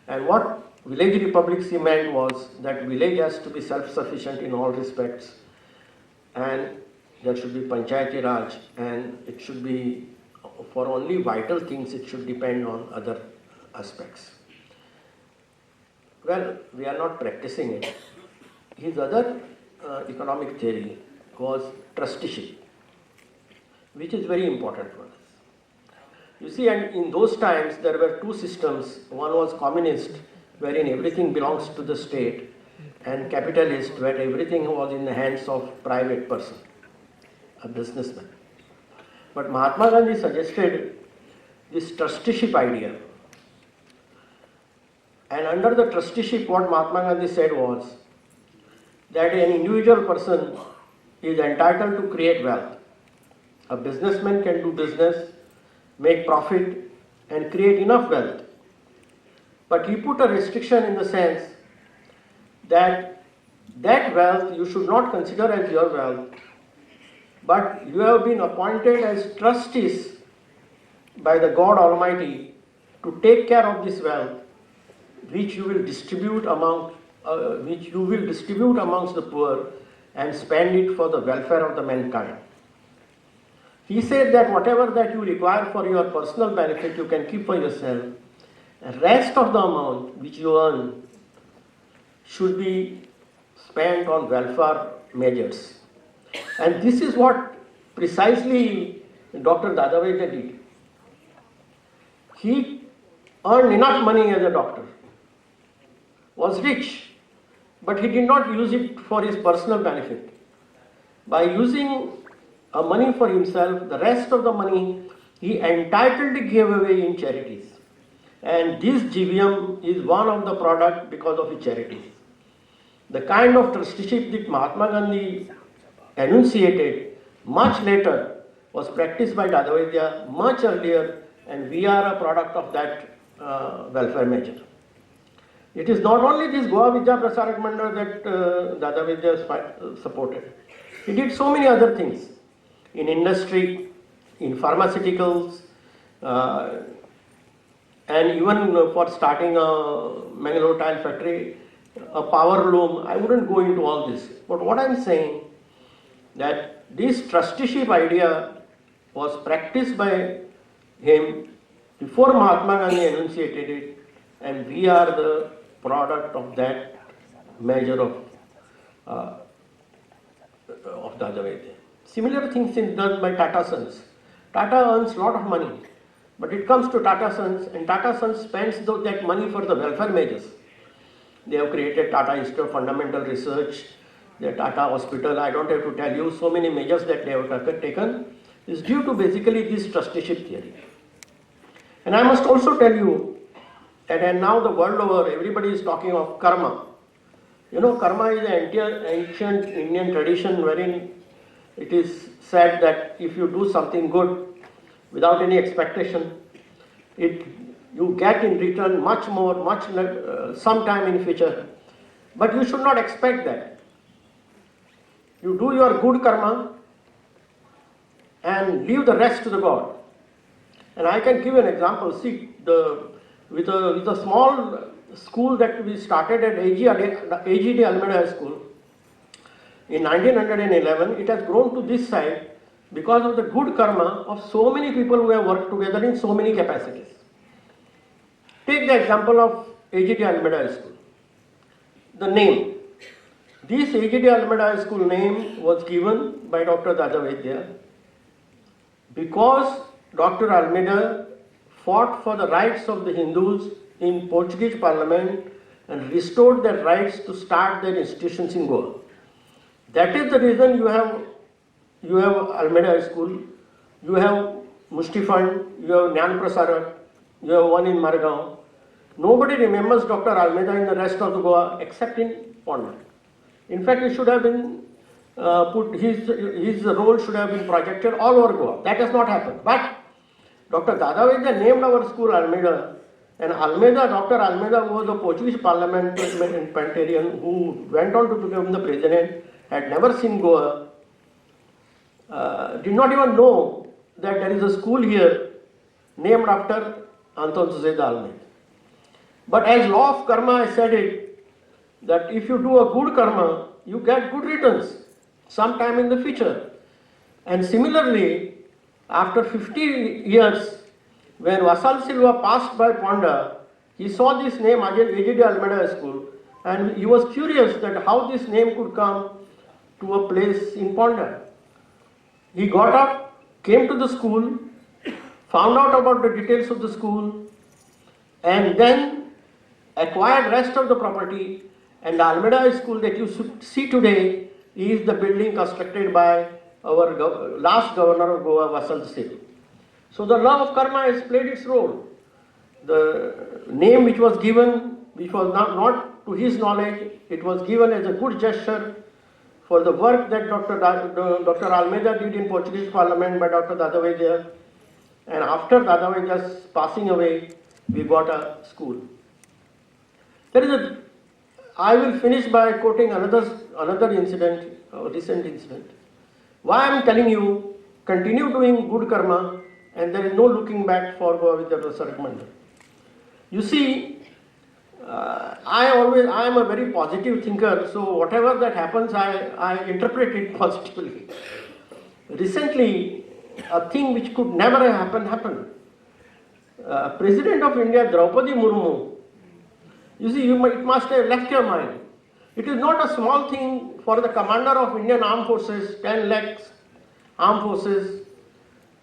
and what village republics he meant was that village has to be self-sufficient in all respects, and there should be Panchayati Raj, and it should be for only vital things, it should depend on other aspects. Well, we are not practicing it. His other economic theory was trusteeship, which is very important for us. You see, and in those times there were two systems. One was communist, wherein everything belongs to the state, and capitalist, where everything was in the hands of private person, a businessman. But Mahatma Gandhi suggested this trusteeship idea. And under the trusteeship, what Mahatma Gandhi said was that an individual person is entitled to create wealth. A businessman can do business, make profit, and create enough wealth. But he put a restriction in the sense that wealth you should not consider as your wealth, but you have been appointed as trustees by the God Almighty to take care of this wealth, which you will distribute amongst the poor, and spend it for the welfare of the mankind. He said that whatever that you require for your personal benefit, you can keep for yourself. The rest of the amount which you earn should be spent on welfare measures. And this is what precisely Dr. Dadavaidya did. He earned enough money as a doctor, was rich, but he did not use it for his personal benefit. By using money for himself, the rest of the money he entitledly gave away in charities. And this GVM is one of the product because of his charities. The kind of trusteeship that Mahatma Gandhi enunciated much later was practiced by Dadavaidya much earlier, and we are a product of that welfare measure. It is not only this Goa Vidya Prasarak Mandal that Dadavaidya supported. He did so many other things in industry, in pharmaceuticals, and even for starting a Mangalore tile factory, a power loom. I wouldn't go into all this. But what I'm saying, that this trusteeship idea was practiced by him before Mahatma Gandhi enunciated it, and we are the product of that measure of Dadavaidya. Similar things is done by Tata Sons. Tata earns a lot of money, but it comes to Tata Sons, and Tata Sons spends that money for the welfare measures. They have created Tata Institute of Fundamental Research, the Tata Hospital. I don't have to tell you, so many measures that they have taken is due to basically this trusteeship theory. And I must also tell you that, and now the world over, everybody is talking of karma. You know, karma is an ancient Indian tradition wherein it is said that if you do something good without any expectation, you get in return much more, sometime in future. But you should not expect that. You do your good karma and leave the rest to the God. And I can give an example. See, with a small school that we started at AGD Almeida High School in 1911, it has grown to this size because of the good karma of so many people who have worked together in so many capacities. Take the example of AGD Almeida High School. The name. This AGD Almeida High School name was given by Dr. Dadavaidya because Dr. Almeida fought for the rights of the Hindus in Portuguese Parliament and restored their rights to start their institutions in Goa. That is the reason you have Almeida High School, you have Mushti Fund, you have Jnana Prasarak, you have one in Margao. Nobody remembers Dr. Almeida in the rest of the Goa except in Ponda. In fact, it should have been his role should have been projected all over Goa. That has not happened. But Dr. Dadavaidya named our school Almeida, and Dr. Almeida was a Portuguese parliamentarian who went on to become the president, had never seen Goa, did not even know that there is a school here named after Anton Zuzeda Almeida. But as law of karma, I said it, that if you do a good karma, you get good returns sometime in the future. And similarly, after 50 years, when Vasal Silva passed by Ponda, he saw this name AGD Almeida School, and he was curious that how this name could come to a place in Ponda. He got up, came to the school, found out about the details of the school, and then acquired rest of the property. And the Almeida School that you see today is the building constructed by our last governor of Goa, Vasal Silva. So the law of karma has played its role. The name which was given, which was not to his knowledge, it was given as a good gesture for the work that Dr. Almeida did in Portuguese Parliament by Dr. Dadavaidya. And after Dadavaidya's passing away, we got a school. I will finish by quoting another incident, a recent incident. Why I am telling you, continue doing good karma, and there is no looking back for Goa Vidya Prasarak Mandal. You see, I am a very positive thinker, so whatever that happens, I interpret it positively. Recently, a thing which could never have happened. President of India, Draupadi Murmu, you see, it must have left your mind. It is not a small thing for the commander of Indian Armed Forces, 10 lakhs armed forces,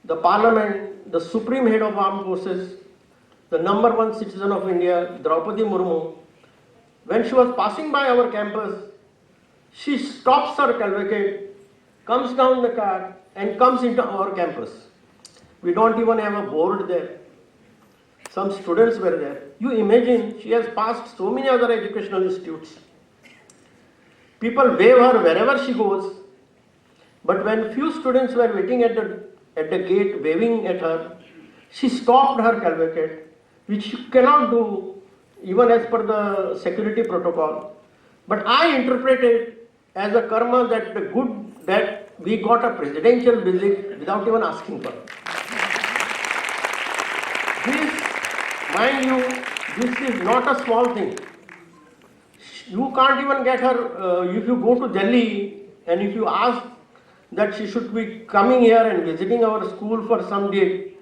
the parliament, the supreme head of armed forces, the number one citizen of India, Draupadi Murmu. When she was passing by our campus, she stops her cavalcade, comes down the car and comes into our campus. We don't even have a board there. Some students were there. You imagine, she has passed so many other educational institutes. People wave her wherever she goes. But when few students were waiting at the gate waving at her, she stopped her cavalcade, which you cannot do even as per the security protocol. But I interpret it as a karma that we got a presidential visit without even asking for it. This, mind you, this is not a small thing. You can't even get her, if you go to Delhi and if you ask that she should be coming here and visiting our school for some day,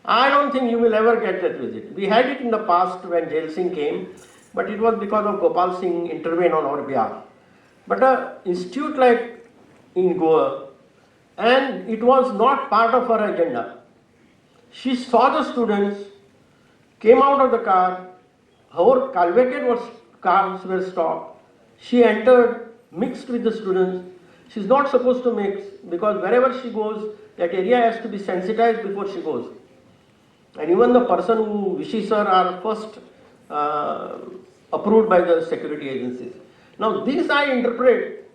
I don't think you will ever get that visit. We had it in the past when Jail Singh came, but it was because of Gopal Singh intervened on our behalf. But an institute like in Goa, and it was not part of her agenda. She saw the students, came out of the car, her cavalcade cars were stopped. She entered, mixed with the students. She's not supposed to mix because wherever she goes, that area has to be sensitized before she goes. And even the person who wishes her are first approved by the security agencies. Now this I interpret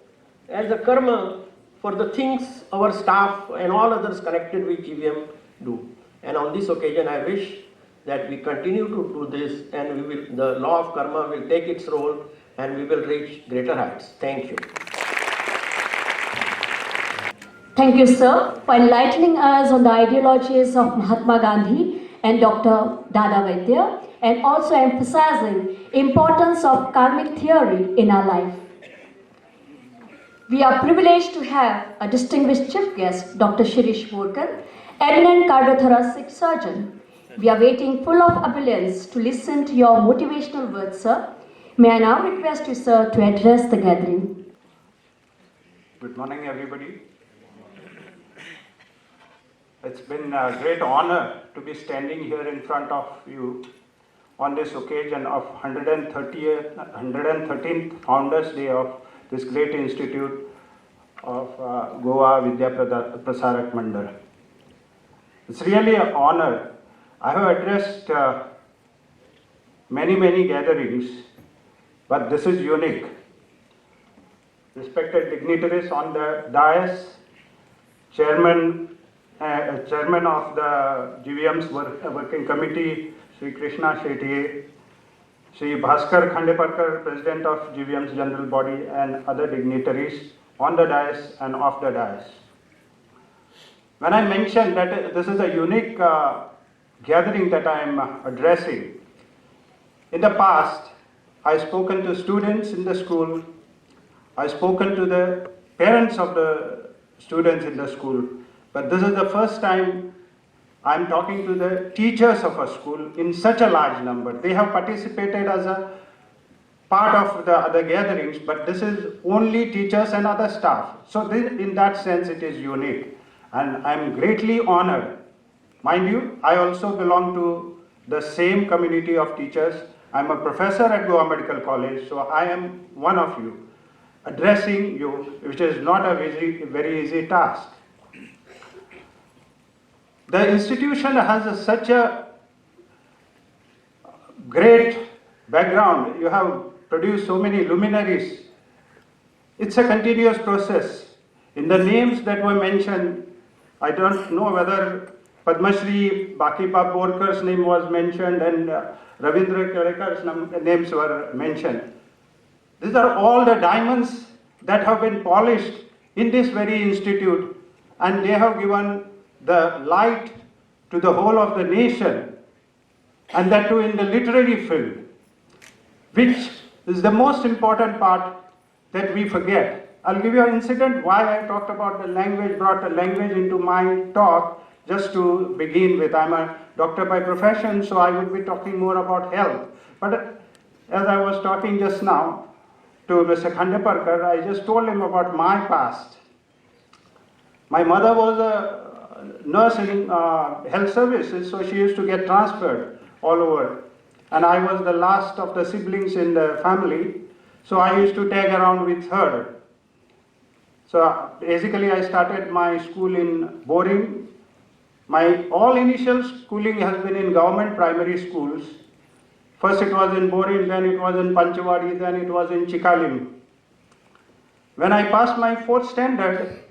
as a karma for the things our staff and all others connected with GVM do. And on this occasion I wish that we continue to do this and the law of karma will take its role and we will reach greater heights. Thank you. Thank you, sir, for enlightening us on the ideologies of Mahatma Gandhi and Dr. Dada Vaidya, and also emphasizing importance of karmic theory in our life. We are privileged to have a distinguished chief guest, Dr. Shirish Borkar, eminent cardiothoracic surgeon. We are waiting full of ebullience to listen to your motivational words, sir. May I now request you, sir, to address the gathering. Good morning, everybody. It's been a great honor to be standing here in front of you on this occasion of 113th Founders Day of this great institute of Goa Vidya Prasarak Mandal. It's really an honor. I have addressed many gatherings, but this is unique. Respected dignitaries on the dais, Chairman of the GVM's Working Committee, Sri Krishna Shetty, Sri Bhaskar Khandeparkar, President of GVM's General Body, and other dignitaries on the dais and off the dais. When I mentioned that this is a unique gathering that I am addressing, in the past, I've spoken to students in the school, I've spoken to the parents of the students in the school, but this is the first time I'm talking to the teachers of a school in such a large number. They have participated as a part of the other gatherings, but this is only teachers and other staff. So in that sense, it is unique. And I'm greatly honored. Mind you, I also belong to the same community of teachers. I'm a professor at Goa Medical College, so I am one of you, addressing you, which is not a very easy task. The institution has such a great background. You have produced so many luminaries. It's a continuous process. In the names that were mentioned, I don't know whether Padma Shri Bakipa Borkar's name was mentioned and Ravindra Kerekar's names were mentioned. These are all the diamonds that have been polished in this very institute, and they have given the light to the whole of the nation, and that too in the literary field. which is the most important part that we forget. I'll give you an incident why I talked about the language, brought the language into my talk just to begin with. I'm a doctor by profession, so I would be talking more about health. But as I was talking just now to Mr. Khandeparkar, I just told him about my past. My mother was a nurse in health services, so she used to get transferred all over. And I was the last of the siblings in the family, so I used to tag around with her. So basically I started my school in Boring. My all initial schooling has been in government primary schools. First it was in Boring, then it was in Panchavadi, then it was in Chikalim. When I passed my 4th standard,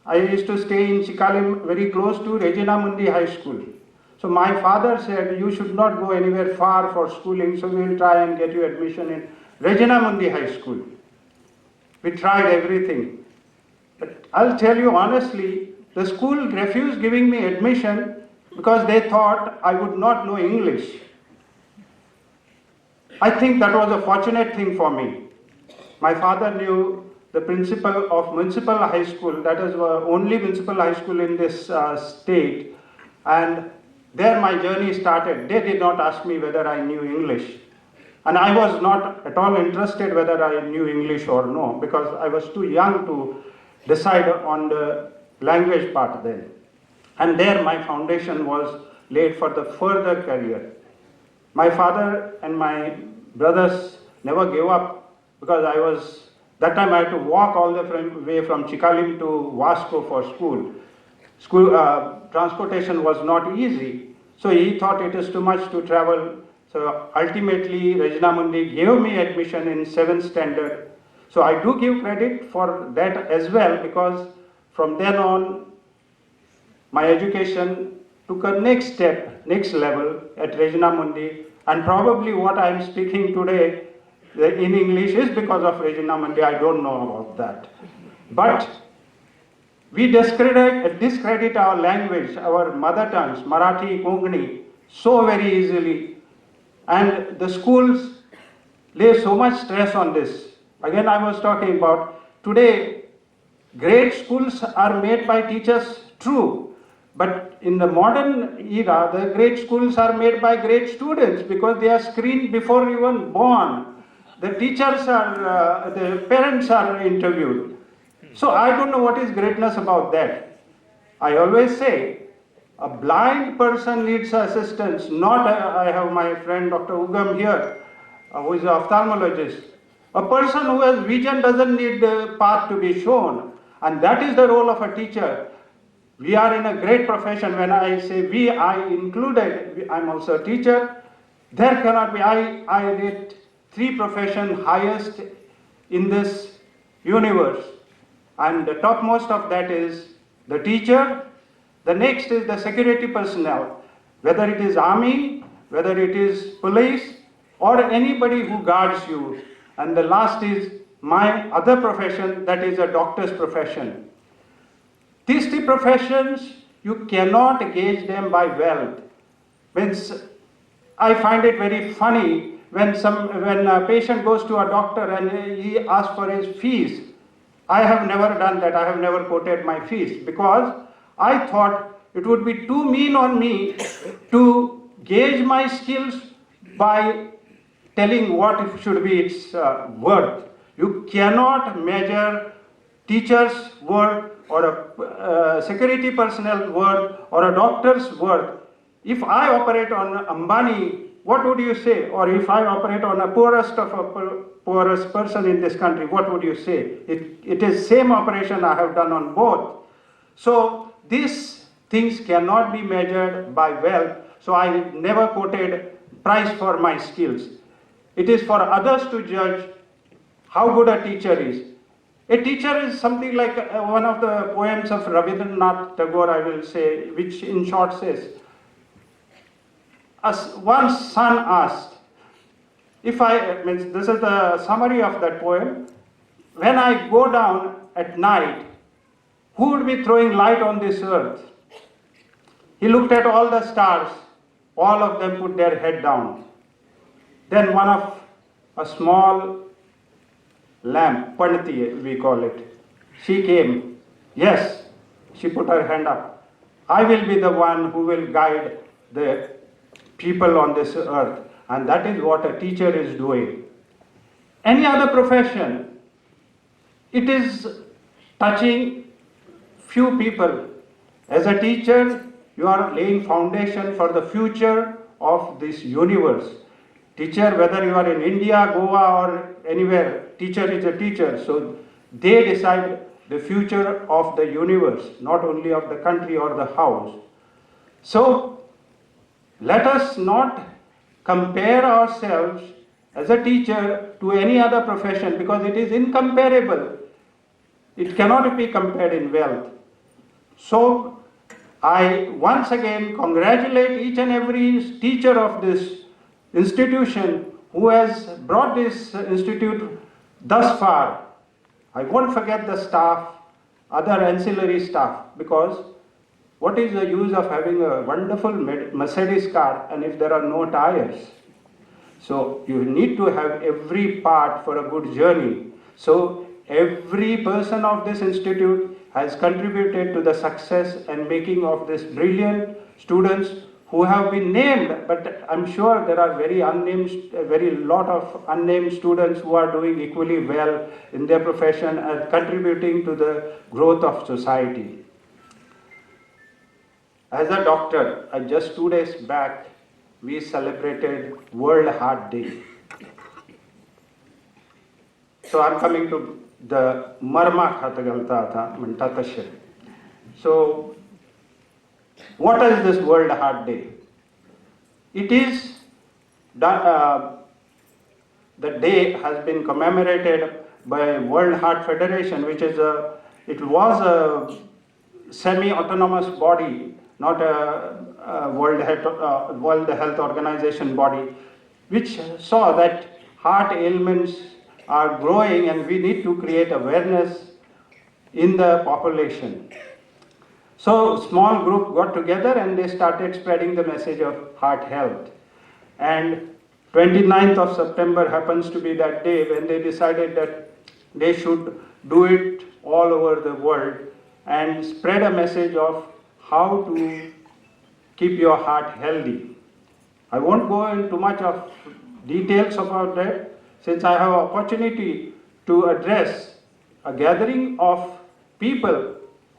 I used to stay in Chikalim very close to Regina Mundi High School. So my father said, you should not go anywhere far for schooling, so we will try and get you admission in Regina Mundi High School. We tried everything. But I'll tell you honestly, the school refused giving me admission because they thought I would not know English. I think that was a fortunate thing for me. My father knew the principal of municipal high school, that is the only municipal high school in this state, and there my journey started. They did not ask me whether I knew English. And I was not at all interested whether I knew English or no, because I was too young to decide on the language part then. And there my foundation was laid for the further career. My father and my brothers never gave up because that time I had to walk all the way from Chikalim to Vasco for school. Transportation was not easy, so he thought it is too much to travel. So ultimately Regina Mundi gave me admission in 7th standard. So I do give credit for that as well, because from then on my education took a next step, next level at Regina Mundi, and probably what I am speaking today in English is because of Regina Mundi. I don't know about that. But we discredit our language, our mother tongues, Marathi, Konkani, so very easily. And the schools lay so much stress on this. Again, I was talking about today, great schools are made by teachers, true. But in the modern era, the great schools are made by great students because they are screened before even born. The teachers are, the parents are interviewed. So I don't know what is greatness about that. I always say, a blind person needs assistance, not I have my friend Dr. Ugam here, who is an ophthalmologist. A person who has vision doesn't need the path to be shown. And that is the role of a teacher. We are in a great profession. When I say we, I included, I'm also a teacher. There cannot be, I rate 3 professions highest in this universe. And the topmost of that is the teacher. The next is the security personnel, whether it is army, whether it is police, or anybody who guards you. And the last is my other profession, that is a doctor's profession. These 3 professions, you cannot gauge them by wealth. I find it very funny when a patient goes to a doctor and he asks for his fees. I have never done that. I have never quoted my fees because I thought it would be too mean on me to gauge my skills by telling what it should be its worth. You cannot measure teacher's worth or a security personnel worth or a doctor's worth. If I operate on Ambani, what would you say? Or if I operate on a poorest of a poorest person in this country, what would you say? It is same operation I have done on both. So these things cannot be measured by wealth. So I never quoted price for my skills. It is for others to judge how good a teacher is. A teacher is something like one of the poems of Rabindranath Tagore, I will say, which in short says, one son asked, this is the summary of that poem, when I go down at night, who would be throwing light on this earth? He looked at all the stars, all of them put their head down. Then one of a small lamp, Panati we call it. She came. Yes, she put her hand up. I will be the one who will guide the people on this earth. And that is what a teacher is doing. Any other profession, it is touching few people. As a teacher, you are laying foundation for the future of this universe. Teacher, whether you are in India, Goa or anywhere, teacher is a teacher. So they decide the future of the universe, not only of the country or the house. So let us not compare ourselves as a teacher to any other profession because it is incomparable. It cannot be compared in wealth. So I once again congratulate each and every teacher of this institution who has brought this institute thus far. I won't forget the staff, other ancillary staff, because what is the use of having a wonderful Mercedes car and if there are no tires? So you need to have every part for a good journey. So every person of this institute has contributed to the success and making of this brilliant students who have been named, but I'm sure there are very lot of unnamed students who are doing equally well in their profession and contributing to the growth of society. As a doctor, just 2 days back, we celebrated World Heart Day. So I'm coming to the marma khatagalta tha mintatashe. So what is this World Heart Day? It is the day has been commemorated by World Heart Federation, which is was a semi-autonomous body, not a World Health Organization body, which saw that heart ailments are growing and we need to create awareness in the population. So small group got together and they started spreading the message of heart health. And 29th of September happens to be that day when they decided that they should do it all over the world and spread a message of how to keep your heart healthy. I won't go into much of details about that since I have opportunity to address a gathering of people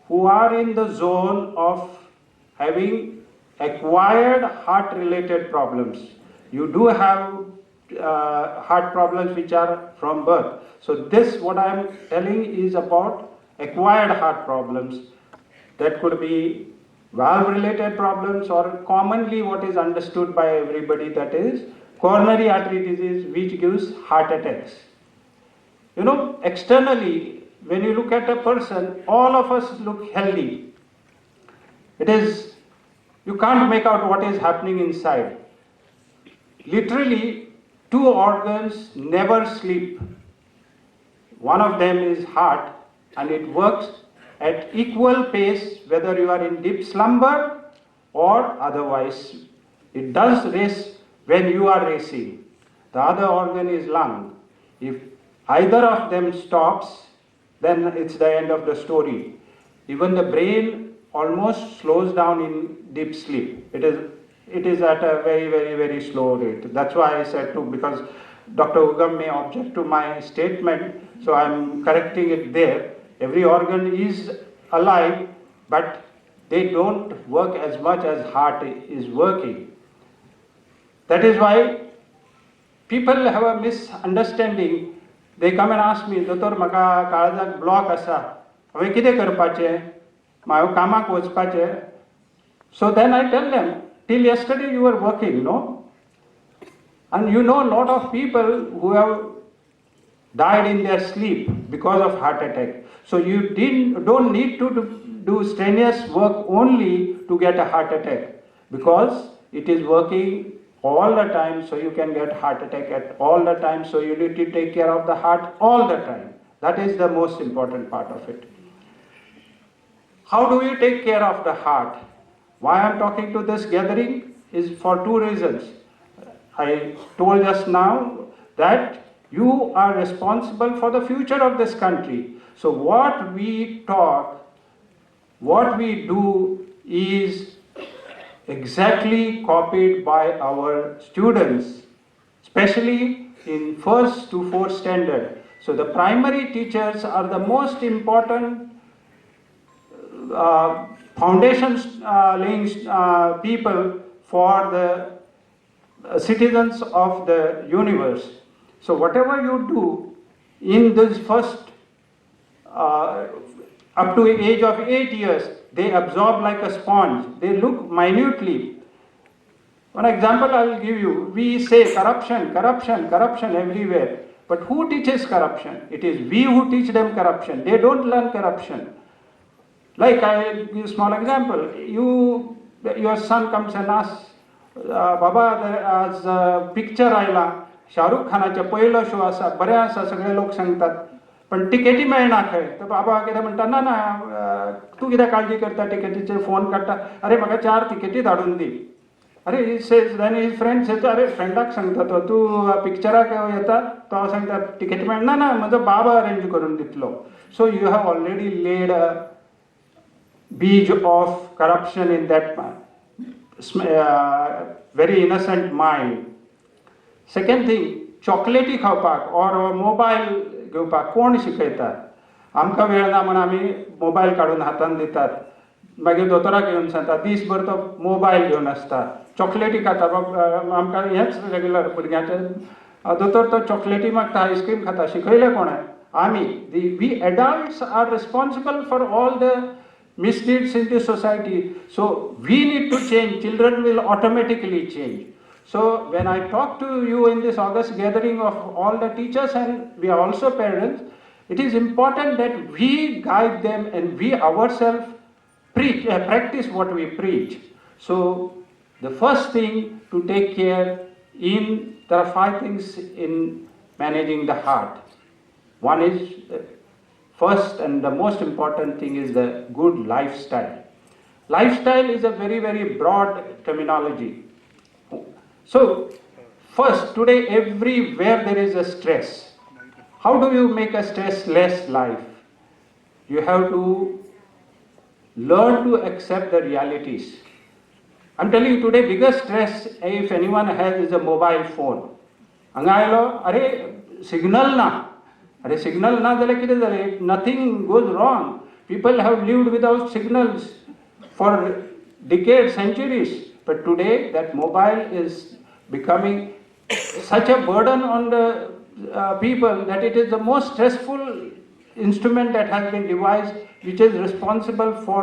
who are in the zone of having acquired heart-related problems. You do have heart problems which are from birth. So this, what I am telling is about acquired heart problems. That could be valve-related problems or commonly what is understood by everybody, that is coronary artery disease, which gives heart attacks. You know, externally, when you look at a person, all of us look healthy. It is, you can't make out what is happening inside. Literally, two organs never sleep. One of them is heart, and it works at equal pace whether you are in deep slumber or otherwise. It does race when you are racing. The other organ is lung. If either of them stops, then it's the end of the story. Even the brain almost slows down in deep sleep. It is at a very slow rate. That's why I said to, because Dr. Ugam may object to my statement, so I'm correcting it there. Every organ is alive, but they don't work as much as heart is working. That is why people have a misunderstanding. They come and ask me, Dotor, maka काळजाक block asa. Have कितें करपाचें? Have कामाक वचपाचें. So then I tell them, till yesterday you were working, no? And you know a lot of people who have died in their sleep because of heart attack. So you don't need to do strenuous work only to get a heart attack, because it is working all the time, so you can get heart attack at all the time, so you need to take care of the heart all the time. That is the most important part of it. How do we take care of the heart? Why I am talking to this gathering is for two reasons. I told just now that You are responsible for the future of this country. So what we talk, what we do is exactly copied by our students, especially in first to fourth standard. So the primary teachers are the most important foundations laying people for the citizens of the universe. So whatever you do in this first up to age of 8 years, they absorb like a sponge. They look minutely. One example I will give you. We say corruption, corruption, corruption everywhere. But who teaches corruption? It is we who teach them corruption. They don't learn corruption. Like I will give a small example. Your son comes and asks, Baba, as a picture आयला शाहरुख खानाचे पहिलो show आसा बरें आसा सगळे लोक सांगतात पण तिकेटी मेळना खंय तर बाबा कितें म्हणटा ना ना तूं कितें काळजी करता तिकेटीचे फोन काडटा अरे म्हाका 4 तिकेटी धाडून दी अरे he says then his friend says अरे फ्रेंडाक सांगता तो तूं पिक्चराक येता तो सांगता तिकेट मेळना ना म्हजो बाबा अरेंज करून दितलो so you have already laid a बीज of corruption in that very innocent mind. Second thing, चॉकलेटी खावपाक और मोबायल घेवपाक कोण शिकयता आमकां वेळ ना म्हणून आमी मोबायल काडून हातान दितात मागीर दोतोराक घेवन सांगता दीसभर तो मोबायल घेवन आसता चॉकलेटी खाता आमकां हेंच रेग्युलर भुरग्यांचे दोतोर तो चॉकलेटी मागता आयस्क्रीम खाता शिकयलें कोणें आमी we adults are responsible for all the misdeeds in the society. So we need to change. Children will automatically change. So when I talk to you in this August gathering of all the teachers and we are also parents, it is important that we guide them and we ourselves practice what we preach. So the first thing to take care there are 5 things in managing the heart. One is first and the most important thing is the good lifestyle. Lifestyle is a very, very broad terminology. So, first, today everywhere there is a stress. How do you make a stress-less life? You have to learn to accept the realities. I'm telling you today, biggest stress, if anyone has, is a mobile phone. Angailo, are signal na. अरे signal ना जाल्यार कितें जालें nothing goes wrong people have lived without signals for decades centuries but today that mobile is becoming such a burden on the people that it is the most stressful instrument that has been devised which is responsible for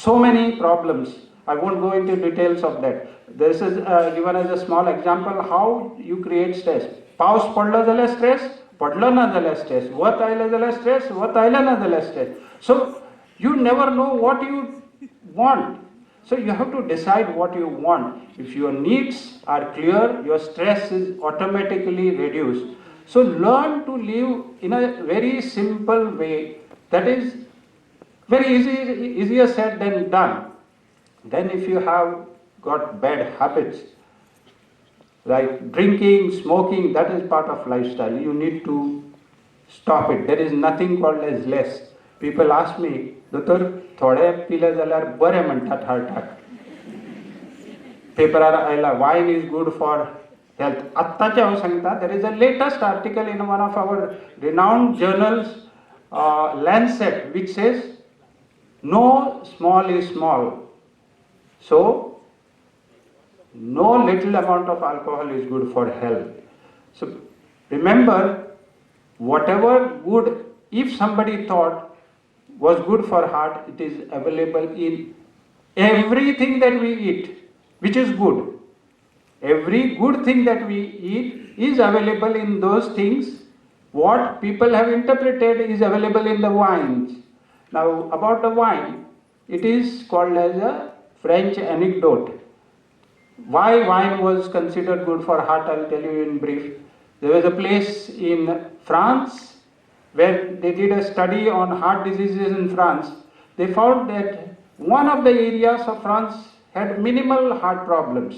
so many problems. I won't go into details of that. This is given as a small example how you create stress. पावस पडलो जाल्यार stress पडलो ना जाल्यार stress वत आयलें जाल्यार stress वत आयलें ना जाल्यार stress so you never know what you want so you have to decide what you want if your needs are clear your stress is automatically reduced. So learn to live in a very simple way that is very easier said than done. Then if you have got bad habits like drinking, smoking, that is part of lifestyle. You need to stop it. There is nothing called as less. People ask me, दोतोर थोडे पिले जाल्यार बरें म्हणटात हार्टाक. पेपरार आयला wine is good for health. आत्ताचें हांव सांगता there is a latest article in one of our renowned journals, Lancet, which says no small is small. So no little amount of alcohol is good for health. So remember, whatever good, if somebody thought was good for heart, it is available in everything that we eat, which is good. Every good thing that we eat is available in those things. What people have interpreted is available in the wines. Now about the wine, it is called as a French anecdote. Why wine was considered good for heart, I'll tell you in brief. There was a place in France where they did a study on heart diseases in France. They found that one of the areas of France had minimal heart problems.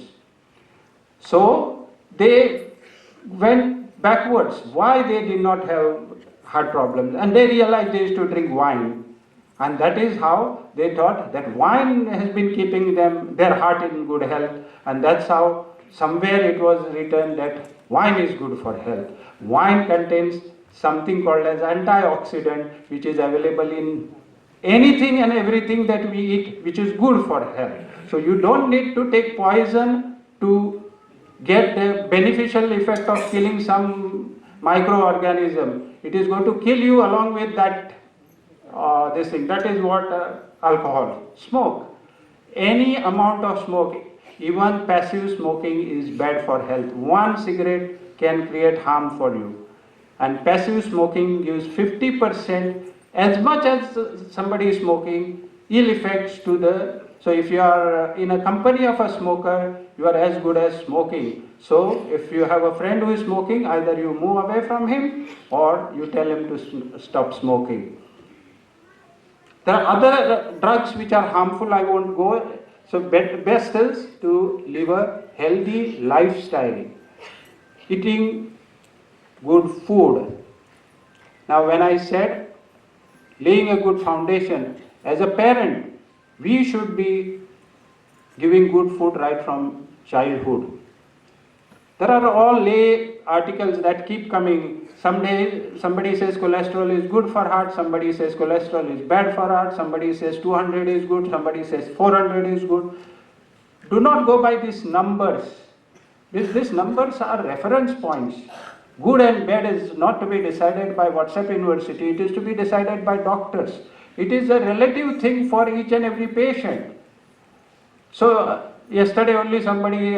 So they went backwards why they did not have heart problems, and they realized they used to drink wine, and that is how they thought that wine has been keeping their heart in good health, and that's how somewhere it was written that wine is good for health. Wine contains something called as antioxidant, which is available in anything and everything that we eat, which is good for health. So you don't need to take poison to get the beneficial effect of killing some microorganism. It is going to kill you along with that this thing. That is what alcohol. Smoke. Any amount of smoke, even passive smoking, is bad for health. One cigarette can create harm for you. And passive smoking gives 50%, as much as somebody is smoking, ill effects to the. So if you are in a company of a smoker, you are as good as smoking. So if you have a friend who is smoking, either you move away from him or you tell him to stop smoking. There are other drugs which are harmful, I won't go. So best is to live a healthy lifestyle, eating good food. Now when I said laying a good foundation, as a parent, we should be giving good food right from childhood. There are all lay articles that keep coming. Someday somebody says cholesterol is good for heart, somebody says cholesterol is bad for heart, somebody says 200 is good, somebody says 400 is good. Do not go by these numbers. These numbers are reference points. Good and bad is not to be decided by WhatsApp University, it is to be decided by doctors. It is a relative thing for each and every patient. So yesterday only somebody,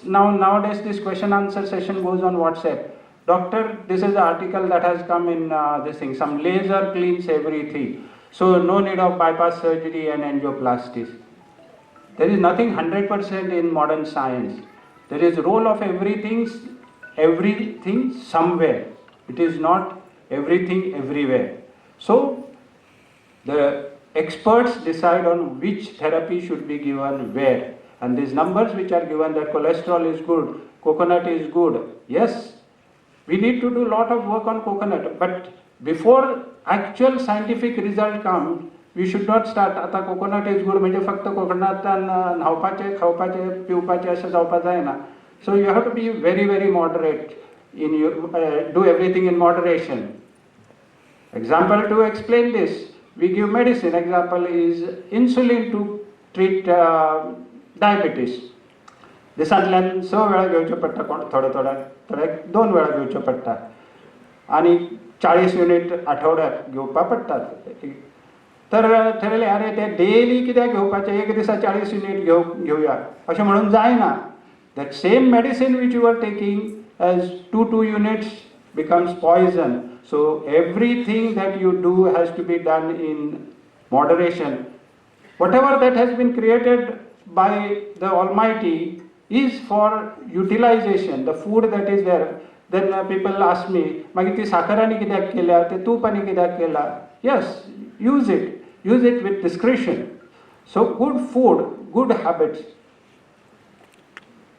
nowadays this question answer session goes on WhatsApp. Doctor, this is the article that has come in this thing, some laser cleans everything. So no need of bypass surgery and angioplasties. There is nothing 100% in modern science. There is role of everything somewhere. It is not everything everywhere. So the experts decide on which therapy should be given where. And these numbers which are given that cholesterol is good, coconut is good. Yes, we need to do a lot of work on coconut. But before actual scientific result comes, we should not start, आता coconut is good, म्हणजे फक्त कोकणात न्हावपाचे, खावपाचे, पिवपाचे असे जावपाक जायना. So you have to be very, very moderate in your, do everything in moderation. Example to explain this, we give medicine. Example is insulin to treat diabetes. दिसांतल्यान 6 वेळा घेवचे पडटा, थोड्याक 2 वेळा घेवचे पडटा आणि 40 युनिट आठवड्याक घेवपा पडटात. तर ठरयलें अरे ते डेली कित्याक घेवपाचें, एक दिसा 40 युनिट घेवया अशें म्हणून जायना. That same medicine which you are taking as 2 units becomes poison. So everything that you do has to be done in moderation. Whatever that has been created by the Almighty is for utilization, the food that is there. Then people ask me, मागीर ती साखरांनी कित्याक केल्या, ते तुपांनी कित्याक केला? Yes, use it with discretion. So good food, good habits.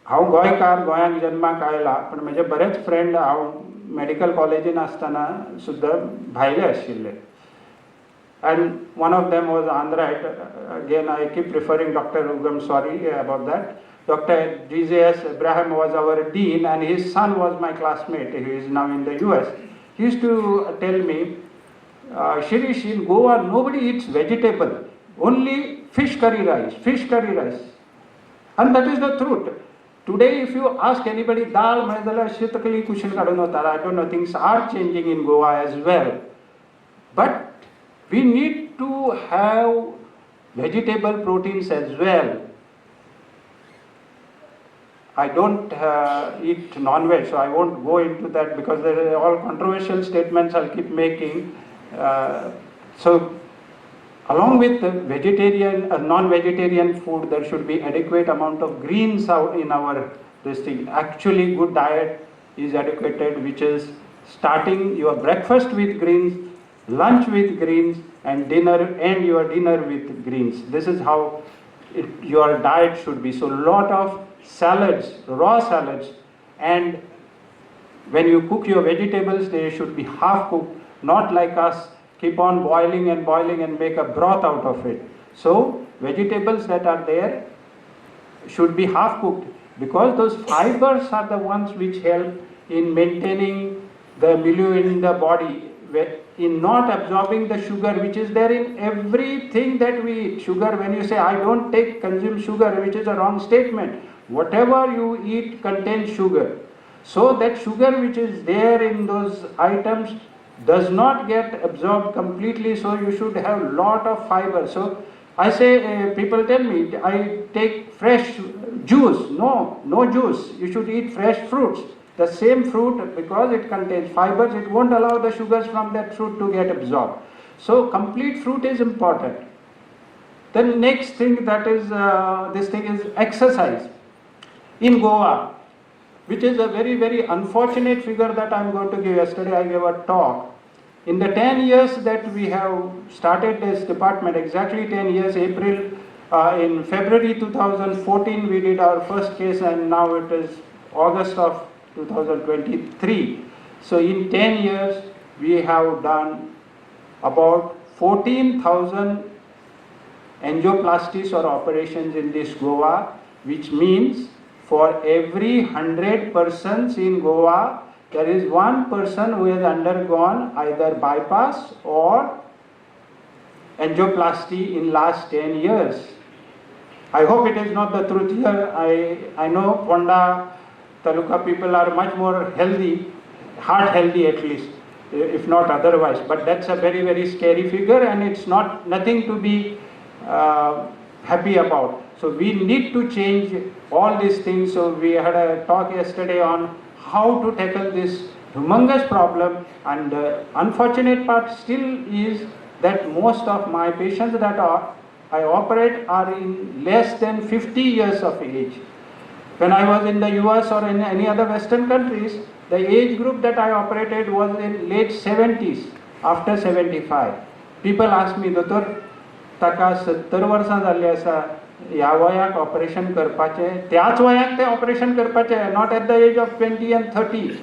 हांव गोंयांत जन्माक आयला, पण म्हजे बरेच फ्रेंड हांव मेडिकल कॉलेजीन आसतना सुद्दां भायले आशिल्ले. And one of them was Andhra. Again, I keep referring Dr. Ugam, sorry about that. Dr. G.J.S. Abraham was our dean and his son was my classmate. He is now in the US. He used to tell me, Shirish, in Goa nobody eats vegetable, only fish curry rice. And that is the truth. Today if you ask anybody, dal, manadala, shitakali, kushin kadunotara, I don't know, things are changing in Goa as well. But we need to have vegetable proteins as well. I don't eat non-veg, so I won't go into that because there are all controversial statements I'll keep making. So along with the vegetarian, non-vegetarian food, there should be adequate amount of greens out in our this thing. Actually, good diet is adequate, which is starting your breakfast with greens, lunch with greens, and your dinner with greens. This is how your diet should be. So lot of salads, raw salads, and when you cook your vegetables, they should be half cooked, not like us, keep on boiling and make a broth out of it. So vegetables that are there should be half cooked, because those fibers are the ones which help in maintaining the milieu in the body, in not absorbing the sugar which is there in everything that we eat. Sugar, when you say I don't consume sugar, which is a wrong statement. Whatever you eat contains sugar. So that sugar which is there in those items does not get absorbed completely, so you should have lot of fiber. So I say, people tell me, I take fresh juice. No juice. You should eat fresh fruits. The same fruit, because it contains fibers, it won't allow the sugars from that fruit to get absorbed. So complete fruit is important. The next thing that is, this thing is exercise. In Goa, which is a very, very unfortunate figure that I am going to give. Yesterday I gave a talk. In the 10 years that we have started this department, exactly 10 years, in February 2014 we did our first case, and now it is August of 2023. So in 10 years we have done about 14,000 angioplasties or operations in this Goa, which means for every 100 persons in Goa, there is one person who has undergone either bypass or angioplasty in last 10 years. I hope it is not the truth here. I know Foundar Taluka people are much more healthy, heart healthy at least, if not otherwise. But that's a very, very scary figure, and it's nothing to be happy about. So we need to change all these things. So we had a talk yesterday on how to tackle this humongous problem, and the unfortunate part still is that most of my patients that I operate are in less than 50 years of age. When I was in the US or in any other Western countries, the age group that I operated was in late 70s, after 75. People ask me, Doctor, taka 70 वर्सां जाल्ली आसा, ह्या वयाक operation करपाचें, त्याच वयाक तें operation करपाचें, not at the age of 20 and 30.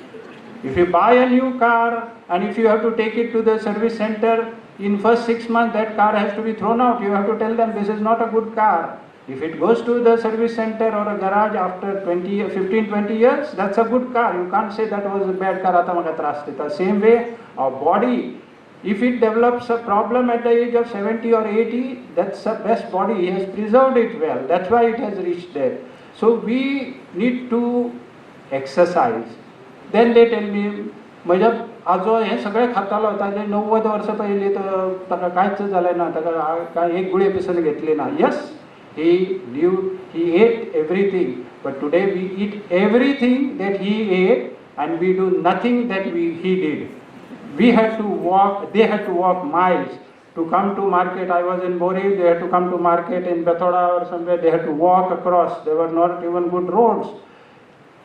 If you buy a new car and if you have to take it to the service center, in first 6 months that car has to be thrown out. You have to tell them this is not a good car. If it goes to the service center or a garage after 15-20 years, that's a good car. You can't say that was a bad car, ata maka tras deta. Same way, our body, if it develops a problem at the age of 70 or 80, that's the best body. He has preserved it well. That's why it has reached there. So we need to exercise. Then they tell me, म्हज्या आजो हें सगळें खातालो ताजे 90 वर्सां पयलीं तर ताका कांयच जालें ना, ताका कांय एक गुळी पसून घेतली ना. Yes, he ate everything, but today we eat everything that he ate and we do nothing that he did. They had to walk miles to come to market. I was in Bori, they had to come to market in Bethoda or somewhere, they had to walk across. There were not even good roads.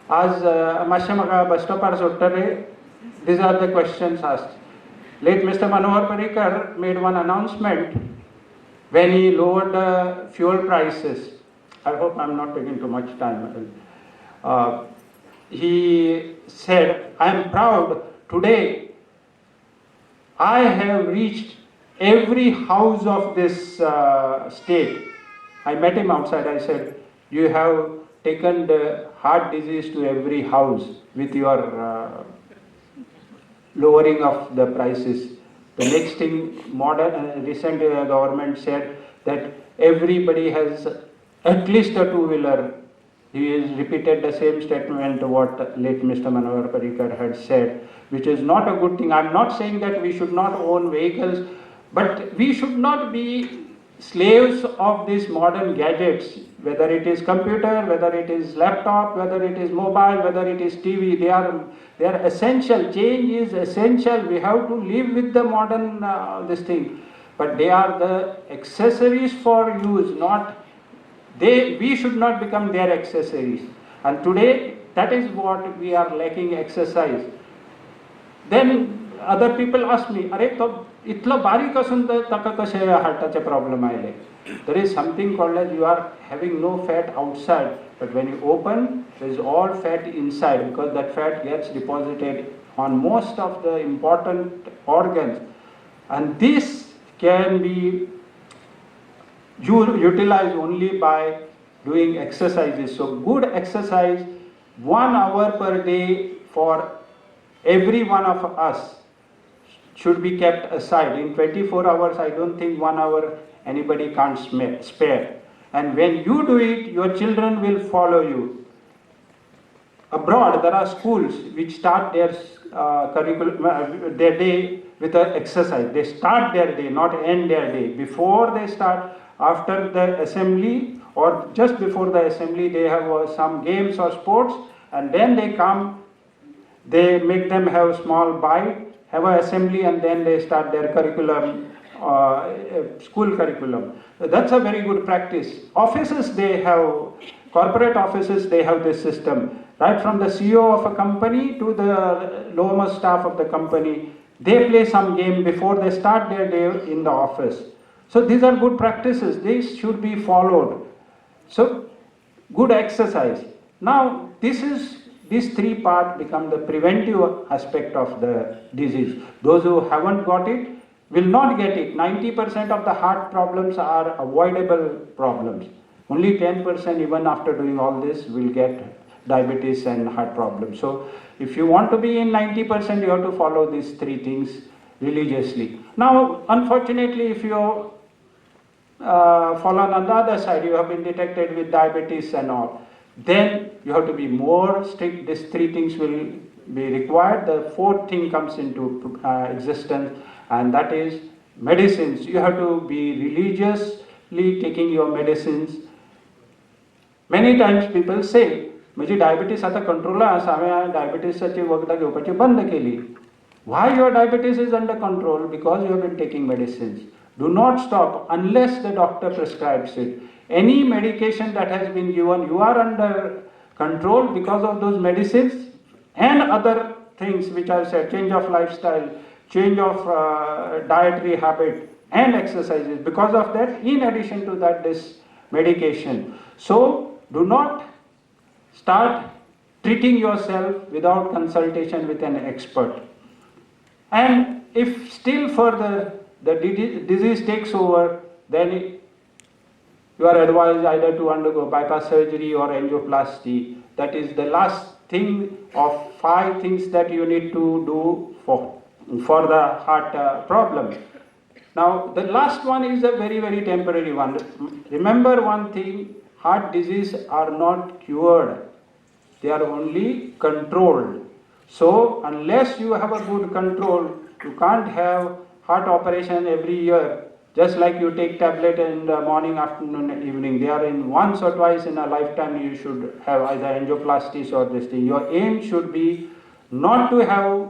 As मातशें म्हाका बस स्टॉपार सोडटले, these are the questions asked. Late Mr. Manohar Parrikar made one announcement when he lowered the fuel prices. I hope I'm not taking too much time. He said, I am proud today I have reached every house of this state. I met him outside. I said, you have taken the heart disease to every house with your lowering of the prices. The next thing, recent government said that everybody has at least a two-wheeler. He has repeated the same statement what late Mr. Manohar Parrikar had said, which is not a good thing. I'm not saying that we should not own vehicles, but we should not be slaves of these modern gadgets, whether it is computer, whether it is laptop, whether it is mobile, whether it is TV. They are essential. Change is essential. We have to live with the modern this thing, but they are the accessories for use, not we should not become their accessories. And today that is what we are lacking, exercise. Then other people ask me, अरे तो इतलो बारीक असून ताका कशे हार्टाचे problem आयले. there is something called as you are having no fat outside, but when you open, there is all fat inside because that fat gets deposited on most of the important organs. And this can be utilized only by doing exercises. So good exercise, 1 hour per day for every one of us should be kept aside. In 24 hours, I don't think 1 hour anybody can't spare. And when you do it, your children will follow you. Abroad, there are schools which start their curriculum, their day with an exercise. They start their day, not end their day. Before they start, after the assembly or just before the assembly, they have some games or sports, and then they come, they make them have small bite, have an assembly, and then they start their curriculum, school curriculum. That's a very good practice. Offices, they have, corporate offices, they have this system. Right from the CEO of a company to the lowermost staff of the company, they play some game before they start their day in the office. So these are good practices. These should be followed. So good exercise. Now these 3 parts become the preventive aspect of the disease. Those who haven't got it will not get it. 90% of the heart problems are avoidable problems. Only 10% even after doing all this will get diabetes and heart problems. So if you want to be in 90%, you have to follow these 3 things religiously. Now, unfortunately, if you fall on the other side, you have been detected with diabetes and all, then you have to be more strict. These 3 things will be required. The 4th thing comes into existence, and that is medicines. You have to be religiously taking your medicines. Many times people say, "Maji diabetes आता control आसा, हांवें diabetesची वखदां घेवपाची बंद केली." Why your diabetes is under control? Because you have been taking medicines. Do not stop unless the doctor prescribes it. Any medication that has been given, you are under control because of those medicines and other things which I said, change of lifestyle, change of dietary habit and exercises. Because of that, in addition to that, this medication. So do not start treating yourself without consultation with an expert. And if still further the disease takes over, then you are advised either to undergo bypass surgery or angioplasty. That is the last thing of 5 things that you need to do for the heart problem. Now the last one is a very, very temporary one. Remember one thing, heart disease are not cured. They are only controlled. So unless you have a good control, you can't have heart operation every year. Just like you take tablet in the morning, afternoon, and evening. They are in once or twice in a lifetime. You should have either angioplasties or this thing. Your aim should be not to have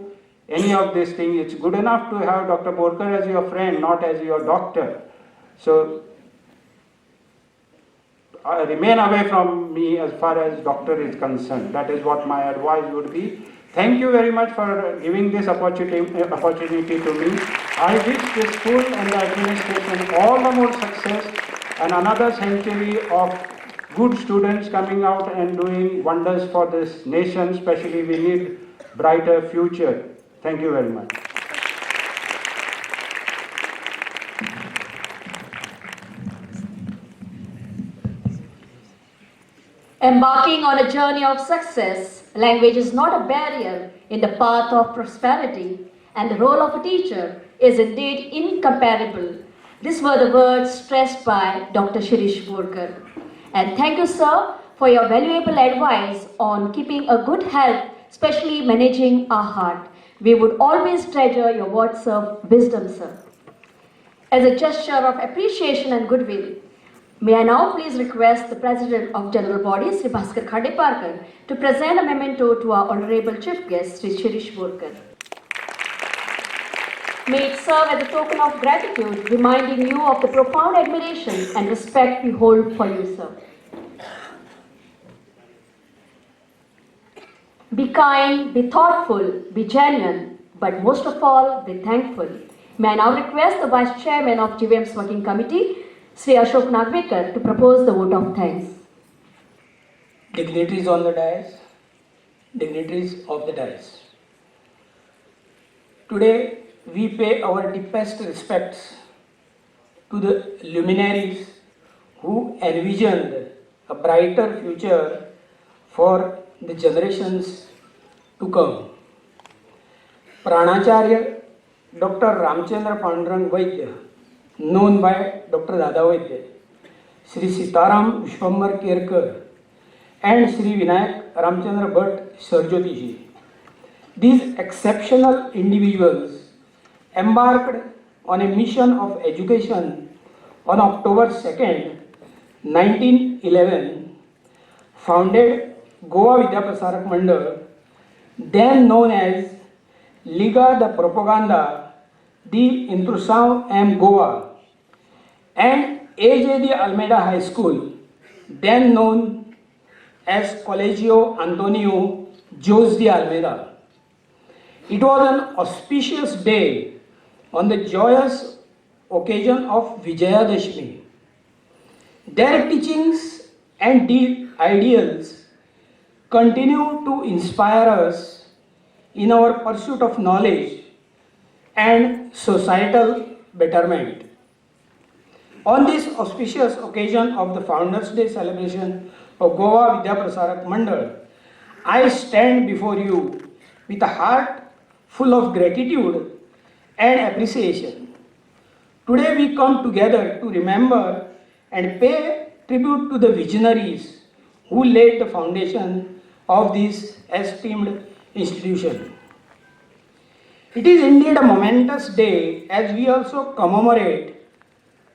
any of these things. It's good enough to have Dr. Borkar as your friend, not as your doctor. So remain away from me as far as doctor is concerned. That is what my advice would be. Thank you very much for giving this opportunity to me. I wish the school and the administration all the more success and another century of good students coming out and doing wonders for this nation. Especially we need brighter future. Thank you very much. Embarking on a journey of success, language is not a barrier in the path of prosperity, and the role of a teacher is indeed incomparable. These were the words stressed by Dr. Shirish Borkar. And thank you, sir, for your valuable advice on keeping a good health, especially managing our heart. We would always treasure your words of wisdom, sir. As a gesture of appreciation and goodwill, may I now please request the President of General Body, Sri Bhaskar Khandeparkar, to present a memento to our Honorable Chief Guest, Sri Shirish Borkar. May it serve as a token of gratitude, reminding you of the profound admiration and respect we hold for you, sir. Be kind, be thoughtful, be genuine, but most of all, be thankful. May I now request the Vice Chairman of GVM's Working Committee, Sri Ashok Nagvekar to propose the vote of thanks. Dignitaries on the dais, dignitaries of the dais. Today, we pay our deepest respects to the luminaries who envisioned a brighter future for the generations to come. Pranacharya Dr. Ramchandra Pandurang Vaidya, known by Dr. Dada Vaidya, Sri Sitaram Vishwambar Kerkar, and Sri Vinayak Ramchandra Bhatt Sarjotiji. These exceptional individuals embarked on a mission of education on October 2nd, 1911, founded Goa Vidya Prasarak Mandal, then known as Liga de Propaganda de Instrução em Goa, and A.J. de Almeida High School, then known as Colegio Antonio Jose de Almeida. It was an auspicious day on the joyous occasion of Vijayadashmi. Their teachings and ideals continue to inspire us in our pursuit of knowledge and societal betterment. On this auspicious occasion of the Founders Day celebration of Goa Vidya Prasarak Mandal, I stand before you with a heart full of gratitude and appreciation. Today we come together to remember and pay tribute to the visionaries who laid the foundation of this esteemed institution. It is indeed a momentous day as we also commemorate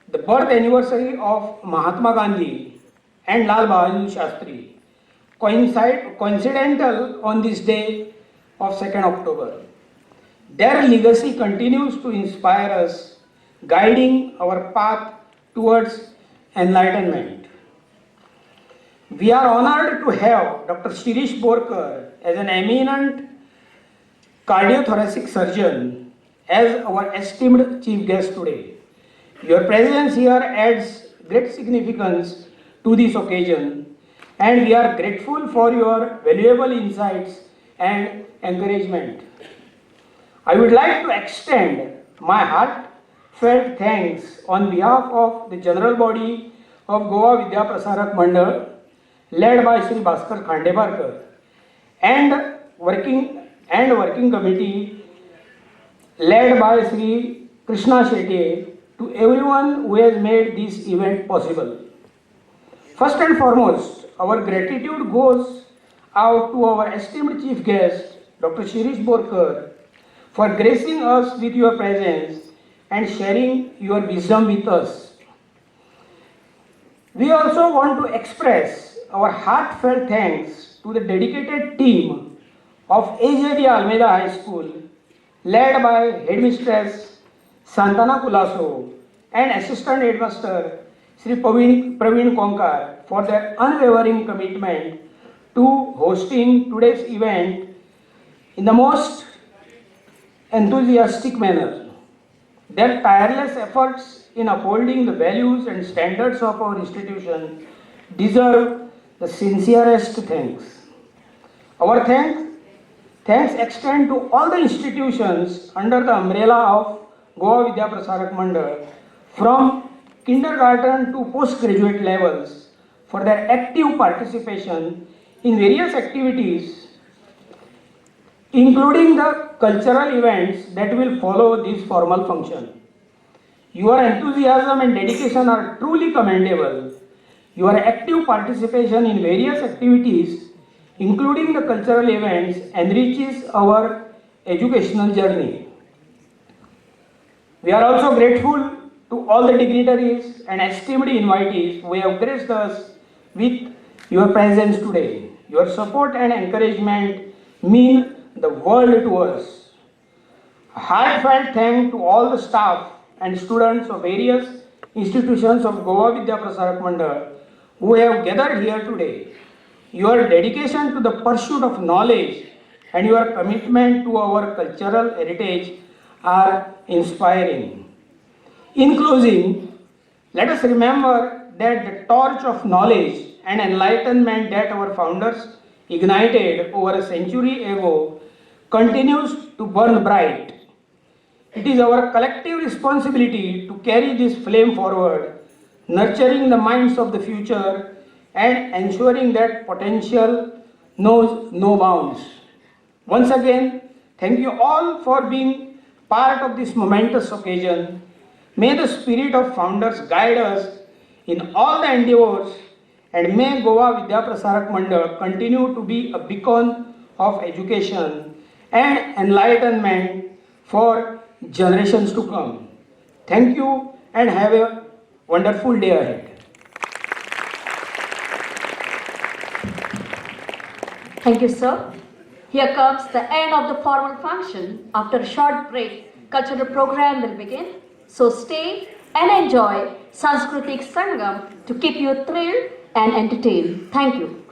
the birth anniversary of Mahatma Gandhi and Lal Bahadur Shastri, coincidental on this day of 2nd October. Their legacy continues to inspire us, guiding our path towards enlightenment. We are honored to have Dr. Shirish Borkar as an eminent cardiothoracic surgeon as our esteemed chief guest today. Your presence here adds great significance to this occasion, and we are grateful for your valuable insights and encouragement. I would like to extend my heartfelt thanks on behalf of the general body of Goa Vidya Prasarak Mandal, led by Sri Bhaskar Khandebarkar, and working committee led by Sri Krishna Shetty, to everyone who has made this event possible. First and foremost, our gratitude goes out to our esteemed chief guest, Dr. Shirish Borkar, for gracing us with your presence and sharing your wisdom with us. We also want to express our heartfelt thanks to the dedicated team of A.J. de Almeida High School, led by Headmistress Santana Kulaso and Assistant Headmaster Sri Praveen Konkar, for their unwavering commitment to hosting today's event in the most enthusiastic manner. Their tireless efforts in upholding the values and standards of our institution deserve the sincerest thanks. Our thanks extend to all the institutions under the umbrella of Goa Vidya Prasarak Mandal, from kindergarten to postgraduate levels, for their active participation in various activities, including the cultural events that will follow this formal function. Your enthusiasm and dedication are truly commendable. Your active participation in various activities, including the cultural events, enriches our educational journey. We are also grateful to all the dignitaries and esteemed invitees who have graced us with your presence today. Your support and encouragement mean the world to us. A heartfelt thanks to all the staff and students of various institutions of Goa Vidya Prasarak Mandal who have gathered here today. Your dedication to the pursuit of knowledge and your commitment to our cultural heritage are inspiring. In closing, Let us remember that the torch of knowledge and enlightenment that our founders ignited over a century ago continues to burn bright. It is our collective responsibility to carry this flame forward, nurturing the minds of the future and ensuring that potential knows no bounds. Once again, thank you all for being part of this momentous occasion. May the spirit of founders guide us in all the endeavors, and may Goa Vidya Prasarak Mandal continue to be a beacon of education and enlightenment for generations to come. Thank you and have a wonderful day ahead. Thank you, sir. Here comes the end of the formal function. After a short break, cultural program will begin. So stay and enjoy Sanskritik Sangam to keep you thrilled and entertained. Thank you.